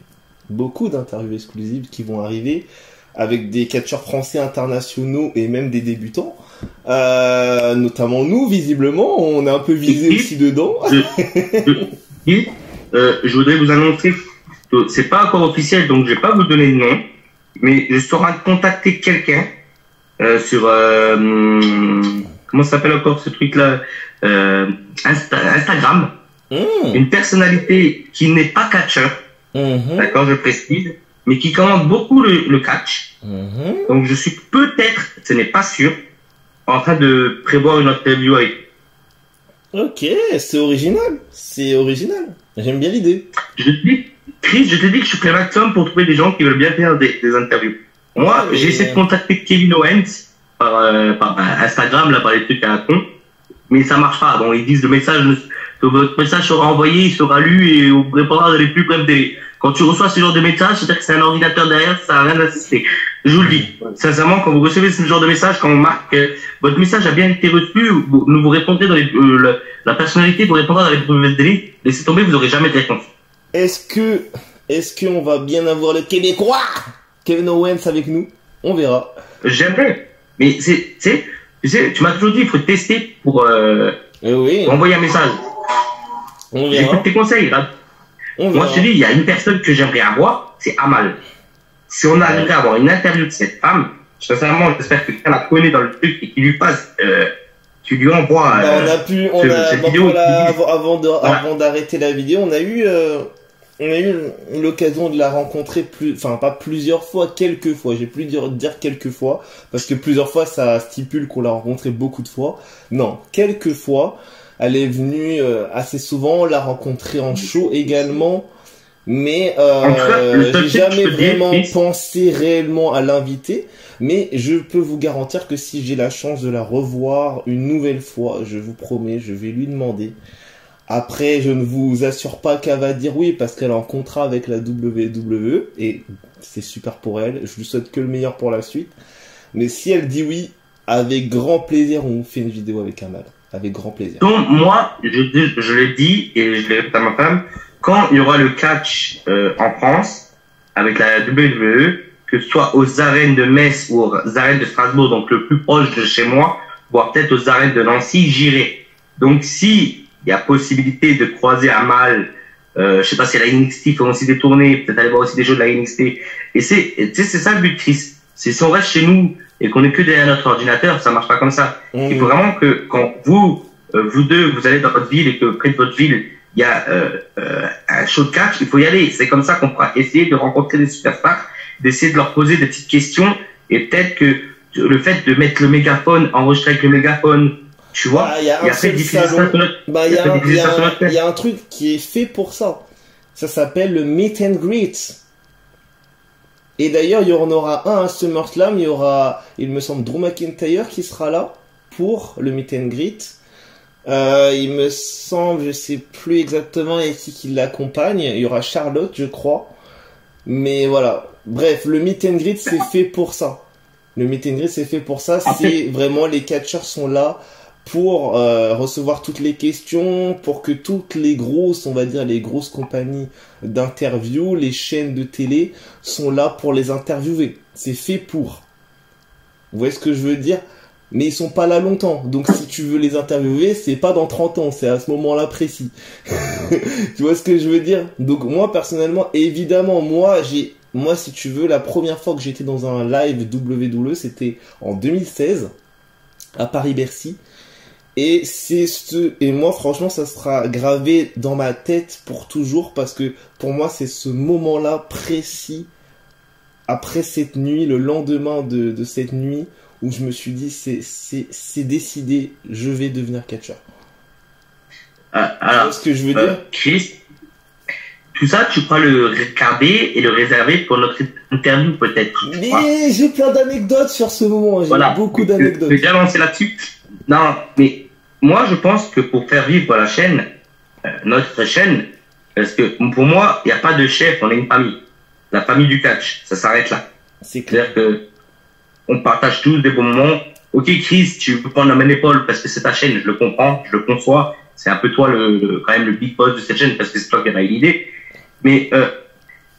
Beaucoup d'interviews exclusives qui vont arriver. Avec des catcheurs français internationaux et même des débutants. Notamment nous, visiblement, on est un peu visé aussi dedans. Je voudrais vous annoncer, c'est pas encore officiel, donc je vais pas vous donner de nom, mais je serai contacter quelqu'un sur comment ça s'appelle encore ce truc-là, Instagram, une personnalité qui n'est pas catcheur, d'accord, je précise, mais qui commande beaucoup le catch. Donc je suis peut-être, ce n'est pas sûr, en train de prévoir une interview avec. Ok, c'est original. J'aime bien l'idée. Chris, je te dis que je ferai maximum pour trouver des gens qui veulent bien faire des interviews. Moi, j'ai essayé de contacter Kevin Owens par Instagram, là, par les trucs à la con, mais ça marche pas. Bon, ils disent le message, que votre message sera envoyé, il sera lu et on répondra dans les plus brefs délais. Quand tu reçois ce genre de message, c'est-à-dire que c'est un ordinateur derrière, ça n'a rien d'assisté. Je vous le dis. Sincèrement, quand vous recevez ce genre de message, quand on marque que votre message a bien été reçu, vous répondez dans la personnalité vous répondra dans les plus brefs délais, laissez tomber, vous n'aurez jamais de réponse. Est-ce Est-ce qu'on va bien avoir le Québécois Kevin Owens avec nous? On verra. J'aimerais. Mais tu sais, tu m'as toujours dit, il faut tester pour Oui, envoyer un message. on verra. J'écoute tes conseils. Là. On Moi, verra. je te dis, il y a une personne que j'aimerais avoir, c'est Amal. Si on arriverait à avoir une interview de cette femme, sincèrement, j'espère que quelqu'un la connaît dans le truc et qu'il lui passe, tu lui envoies. Bah, cette vidéo, avant d'arrêter la vidéo, on a eu l'occasion de la rencontrer pas plusieurs fois, quelques fois. J'ai plus dire quelques fois, parce que plusieurs fois, ça stipule qu'on l'a rencontrée beaucoup de fois. Non, quelques fois. Elle est venue assez souvent, on l'a rencontrée en show également. Mais En tout cas, le seul j'ai truc que jamais je peux dire, vraiment Chris, pensé réellement à l'inviter. Mais je peux vous garantir que si j'ai la chance de la revoir une nouvelle fois, je vous promets, je vais lui demander. Après, je ne vous assure pas qu'elle va dire oui parce qu'elle est en contrat avec la WWE et c'est super pour elle. Je lui souhaite que le meilleur pour la suite. Mais si elle dit oui, avec grand plaisir, on fait une vidéo avec Amal. Avec grand plaisir. donc, moi, je l'ai dit et je l'ai répété à ma femme, quand il y aura le catch en France, avec la WWE, que ce soit aux arènes de Metz ou aux arènes de Strasbourg, donc le plus proche de chez moi, voire peut-être aux arènes de Nancy, j'irai. Donc, si il y a possibilité de croiser Amal, je sais pas si la NXT fait aussi des tournées, peut-être aller voir aussi des jeux de la NXT. Et c'est ça le but, Chris. C'est si on reste chez nous et qu'on est que derrière notre ordinateur, ça marche pas comme ça. Il faut vraiment que quand vous deux, vous allez dans votre ville et que près de votre ville, il y a un show de catch, il faut y aller. C'est comme ça qu'on pourra essayer de rencontrer des superstars, d'essayer de leur poser des petites questions et peut-être que le fait de mettre le mégaphone, enregistrer avec le mégaphone, tu vois, il y a un fait seul diffuser ça salon. sur notre- Bah, il il y a un truc qui est fait pour ça. Ça s'appelle le meet and greet. Et d'ailleurs, il y en aura un à SummerSlam. Il y aura, il me semble, Drew McIntyre qui sera là pour le meet and greet. Il me semble, je sais plus exactement et qui l'accompagne. Il y aura Charlotte, je crois. Mais voilà. Bref, le meet and greet, c'est fait pour ça. Le meet and greet, c'est fait pour ça. C'est vraiment, les catcheurs sont là pour recevoir toutes les questions, pour que toutes les grosses, on va dire les grosses compagnies d'interview, les chaînes de télé sont là pour les interviewer. C'est fait pour. Vous voyez ce que je veux dire? Mais ils sont pas là longtemps. Donc si tu veux les interviewer, c'est pas dans 30 ans, c'est à ce moment-là précis. Tu vois ce que je veux dire? Donc moi personnellement, évidemment, moi si tu veux, la première fois que j'étais dans un live WWE, c'était en 2016 à Paris-Bercy. Et et moi, franchement, ça sera gravé dans ma tête pour toujours parce que pour moi, c'est ce moment-là précis après cette nuit, le lendemain de cette nuit où je me suis dit, c'est décidé, je vais devenir catcheur. Tu vois ce que je veux dire? Chris, tout ça, tu pourras le regarder et le réserver pour notre interview peut-être. Mais j'ai plein d'anecdotes sur ce moment, j'ai beaucoup d'anecdotes. Je vais déjà lancer là-dessus. Non, mais moi, je pense que pour faire vivre la chaîne, notre chaîne, parce que pour moi, il n'y a pas de chef, on est une famille. La famille du catch, ça s'arrête là. C'est clair. C'est-à-dire que on partage tous des bons moments. Ok, Chris, tu peux prendre la main épaule parce que c'est ta chaîne, je le comprends, je le conçois. C'est un peu toi quand même le big boss de cette chaîne parce que c'est toi qui as eu l'idée. Mais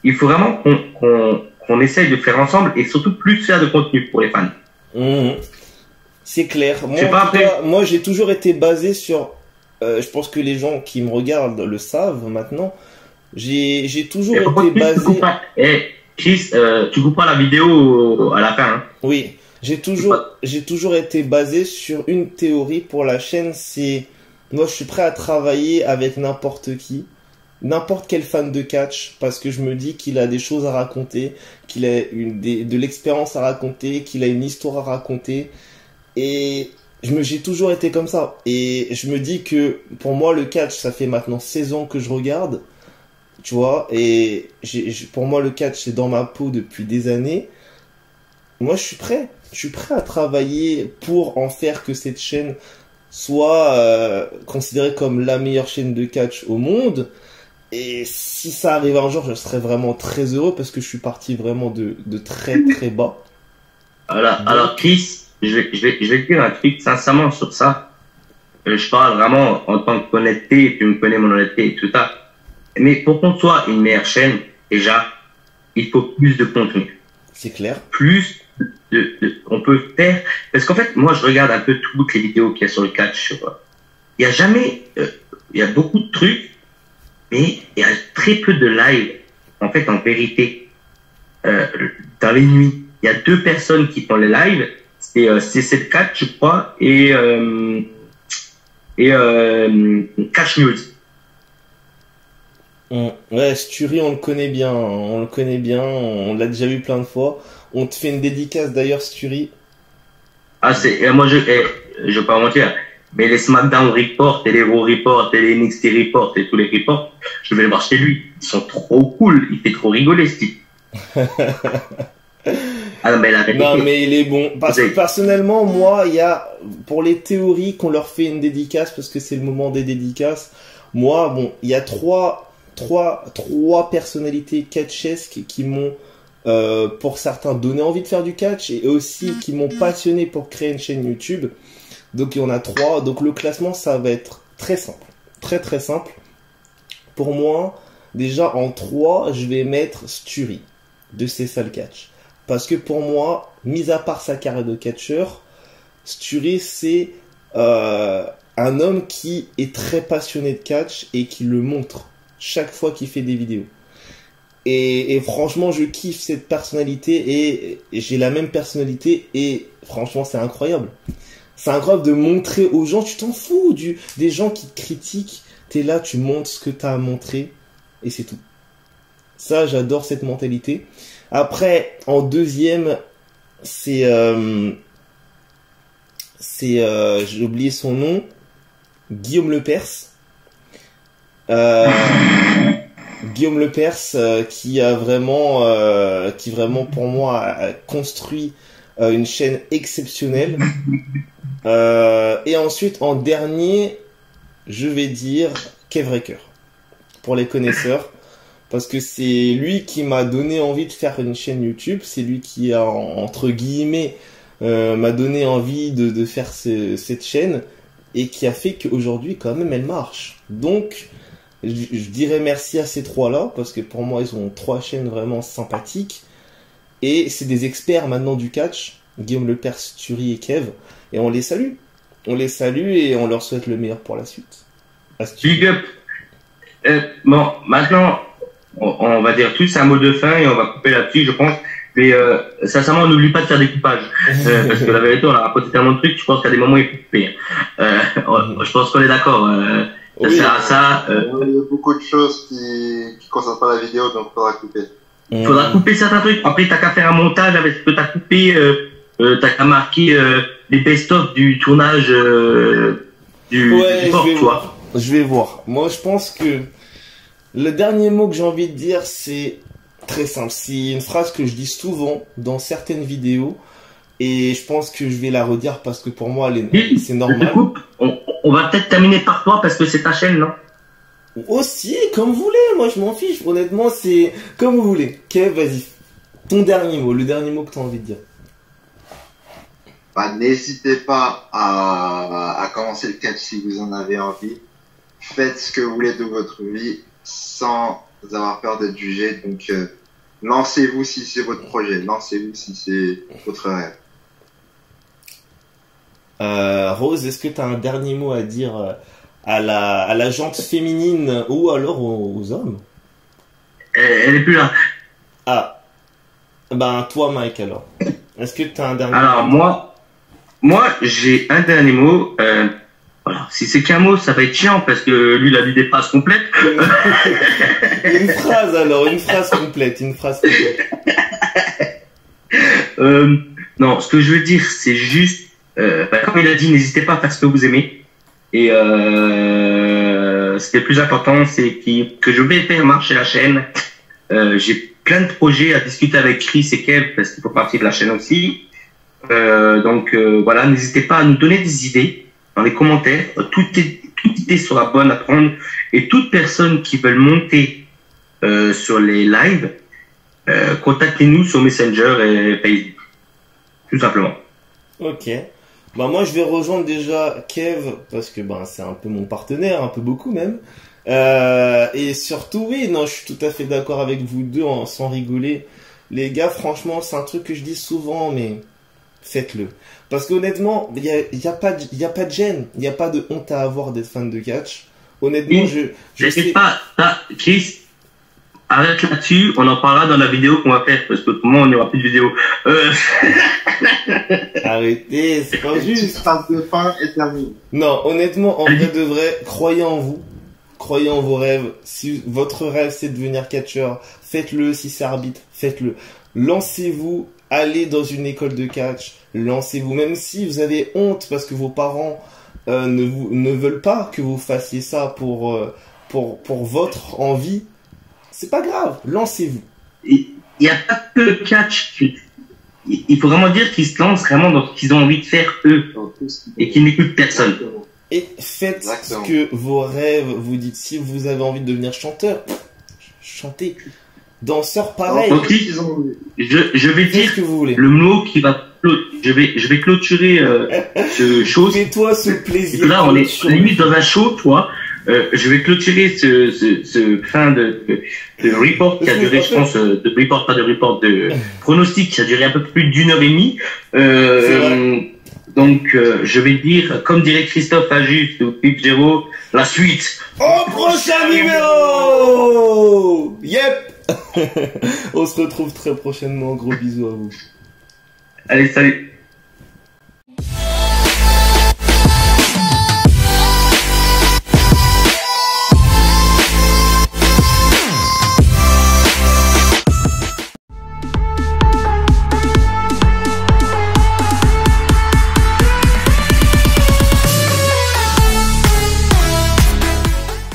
il faut vraiment qu'on essaye de faire ensemble et surtout plus faire de contenu pour les fans. C'est clair. Moi, j'ai toujours été basé sur... je pense que les gens qui me regardent le savent maintenant. J'ai toujours été basé... Chris, tu coupes pas la vidéo à la fin. Hein. Oui, j'ai toujours été basé sur une théorie pour la chaîne. C'est... Moi, je suis prêt à travailler avec n'importe qui. N'importe quel fan de catch, parce que je me dis qu'il a des choses à raconter, qu'il a de l'expérience à raconter, qu'il a une histoire à raconter. Et j'ai toujours été comme ça. Et je me dis que pour moi, le catch, ça fait maintenant 16 ans que je regarde. Tu vois, et pour moi, le catch, c'est dans ma peau depuis des années. Moi, je suis prêt. Je suis prêt à travailler pour en faire que cette chaîne soit considérée comme la meilleure chaîne de catch au monde. Et si ça arrive un jour, je serais vraiment très heureux parce que je suis parti vraiment de très très bas. Alors Chris, je vais te dire un truc sincèrement sur ça. Je parle vraiment en tant qu'honnêteté, tu me connais mon honnêteté et tout ça. Mais pour qu'on soit une meilleure chaîne, déjà, il faut plus de contenu. C'est clair. Plus on peut faire, parce qu'en fait, moi, je regarde un peu toutes les vidéos qu'il y a sur le catch. Il y a jamais, il y a beaucoup de trucs, mais il y a très peu de live. En fait, en vérité, dans les nuits, il y a 2 personnes qui font les lives. C'est le catch, je crois, et Catch News. Ouais, Sturi, on le connaît bien, on l'a déjà vu plein de fois. On te fait une dédicace d'ailleurs, Sturi. Ah, moi, je vais pas mentir, mais les SmackDown Report et les Raw Report et les NXT Report et tous les reports, je vais les voir chez lui. Ils sont trop cool, il fait trop rigoler, ce type. Ah non, mais la vérité. Non, mais il est bon. Parce que personnellement, moi, il y a, pour les théories qu'on leur fait une dédicace, parce que c'est le moment des dédicaces, moi, bon, il y a trois personnalités catchesques qui m'ont, pour certains, donné envie de faire du catch, et aussi qui m'ont passionné pour créer une chaîne YouTube. Donc, il y en a 3. Donc, le classement, ça va être très simple. Très, très simple. Pour moi, déjà, en 3, je vais mettre Sturi, de C'est ça le catch. Parce que pour moi, mis à part sa carrière de catcheur, Sturi, c'est un homme qui est très passionné de catch et qui le montre chaque fois qu'il fait des vidéos. Et franchement, je kiffe cette personnalité et j'ai la même personnalité et franchement, c'est incroyable. C'est incroyable de montrer aux gens, tu t'en fous des gens qui te critiquent, t'es là, tu montres ce que t'as à montrer et c'est tout. Ça, j'adore cette mentalité. Après, en deuxième, j'ai oublié son nom, Guillaume Lepers. Guillaume Lepers, qui vraiment pour moi a construit une chaîne exceptionnelle. Et ensuite, en dernier, je vais dire Kev Raker, pour les connaisseurs. Parce que c'est lui qui m'a donné envie de faire une chaîne YouTube. C'est lui qui a, entre guillemets, m'a donné envie de faire cette chaîne. Et qui a fait qu'aujourd'hui, quand même, elle marche. Donc, je dirais merci à ces 3-là. Parce que pour moi, ils ont 3 chaînes vraiment sympathiques. Et c'est des experts maintenant du catch. Guillaume Lepers, Sturi et Kev. Et on les salue. On les salue et on leur souhaite le meilleur pour la suite. Big up. Bon, maintenant... On va dire tous un mot de fin et on va couper là-dessus, je pense. Mais sincèrement, n'oublie pas de faire des coupages. Parce que la vérité, on a raconté tellement de trucs, je pense qu'à des moments, il faut couper. Je pense qu'on est d'accord. Oui, ça sert à ça. Il y a beaucoup de choses qui ne concernent pas la vidéo, donc il faudra couper. Il faudra couper certains trucs. Après, t'as qu'à faire un montage avec ce que t'as coupé. T'as qu'à marquer les best-of du tournage du sport, tu vois. Je vais voir. Moi, je pense que le dernier mot que j'ai envie de dire, c'est très simple. C'est une phrase que je dis souvent dans certaines vidéos et je pense que je vais la redire parce que pour moi, c'est normal. On va peut-être terminer par toi parce que c'est ta chaîne, non? Aussi, comme vous voulez. Moi, je m'en fiche. Honnêtement, c'est comme vous voulez. Kev, vas-y. Ton dernier mot, le dernier mot que tu as envie de dire. Bah, n'hésitez pas à commencer le catch si vous en avez envie. Faites ce que vous voulez de votre vie sans avoir peur d'être jugé. Donc, lancez-vous si c'est votre projet. Lancez-vous si c'est votre rêve. Rose, est-ce que tu as un dernier mot à dire à la jante féminine ou alors aux hommes? Elle est plus là. Ah. Ben, toi, Mike, alors. Est-ce que tu as un dernier mot? Alors, moi, j'ai un dernier mot. Voilà. Si c'est qu'un mot, ça va être chiant parce que lui, il a dit des phrases complètes. Une phrase complète. Non, ce que je veux dire, c'est juste, comme il a dit, n'hésitez pas à faire ce que vous aimez. Et ce qui est le plus important, c'est que je vais faire marcher la chaîne. J'ai plein de projets à discuter avec Chris et Kev parce qu'ils font partie de la chaîne aussi. Donc voilà, n'hésitez pas à nous donner des idées dans les commentaires. Toute idée sera bonne à prendre. Et toute personne qui veut monter sur les lives, contactez-nous sur Messenger et Facebook. Tout simplement. Ok. Bah moi je vais rejoindre déjà Kev parce que c'est un peu mon partenaire, un peu beaucoup même. Et surtout, oui, non, je suis tout à fait d'accord avec vous deux, sans rigoler. Les gars, franchement, c'est un truc que je dis souvent, mais faites-le. Parce qu'honnêtement, il y a pas de gêne, il n'y a pas de honte à avoir d'être fan de catch. Honnêtement, je sais pas, Chris, arrête là-dessus, on en parlera dans la vidéo qu'on va faire, parce que autrement, on n'aura plus de vidéo. Arrêtez, c'est pas juste. Phase de fin est terminée. Non, honnêtement, en vrai de vrai, croyez en vous. Croyez en vos rêves. Si votre rêve c'est de devenir catcheur, faites-le. Si c'est arbitre, faites-le. Lancez-vous, allez dans une école de catch, lancez-vous. Même si vous avez honte parce que vos parents ne veulent pas que vous fassiez ça pour votre envie, c'est pas grave, lancez-vous. Il n'y a pas que le catch. Il faut vraiment dire qu'ils se lancent vraiment dans ce qu'ils ont envie de faire eux et qu'ils n'écoutent personne. Et faites ce que vos rêves vous dites. Si vous avez envie de devenir chanteur, chantez. Danseur, pareil. Donc, je vais dire que vous voulez. Le mot qui va... Je vais clôturer ce show. Fais-toi ce plaisir. Là, on est limite dans un show, toi. Je vais clôturer ce fin de report qui a duré, je pense, de pronostic qui a duré un peu plus d'1h30. Donc, je vais dire, comme dirait Christophe Ajuste ou Pipe Géraud, la suite. Au prochain numéro! Yep! On se retrouve très prochainement. Gros bisous à vous. Allez, salut!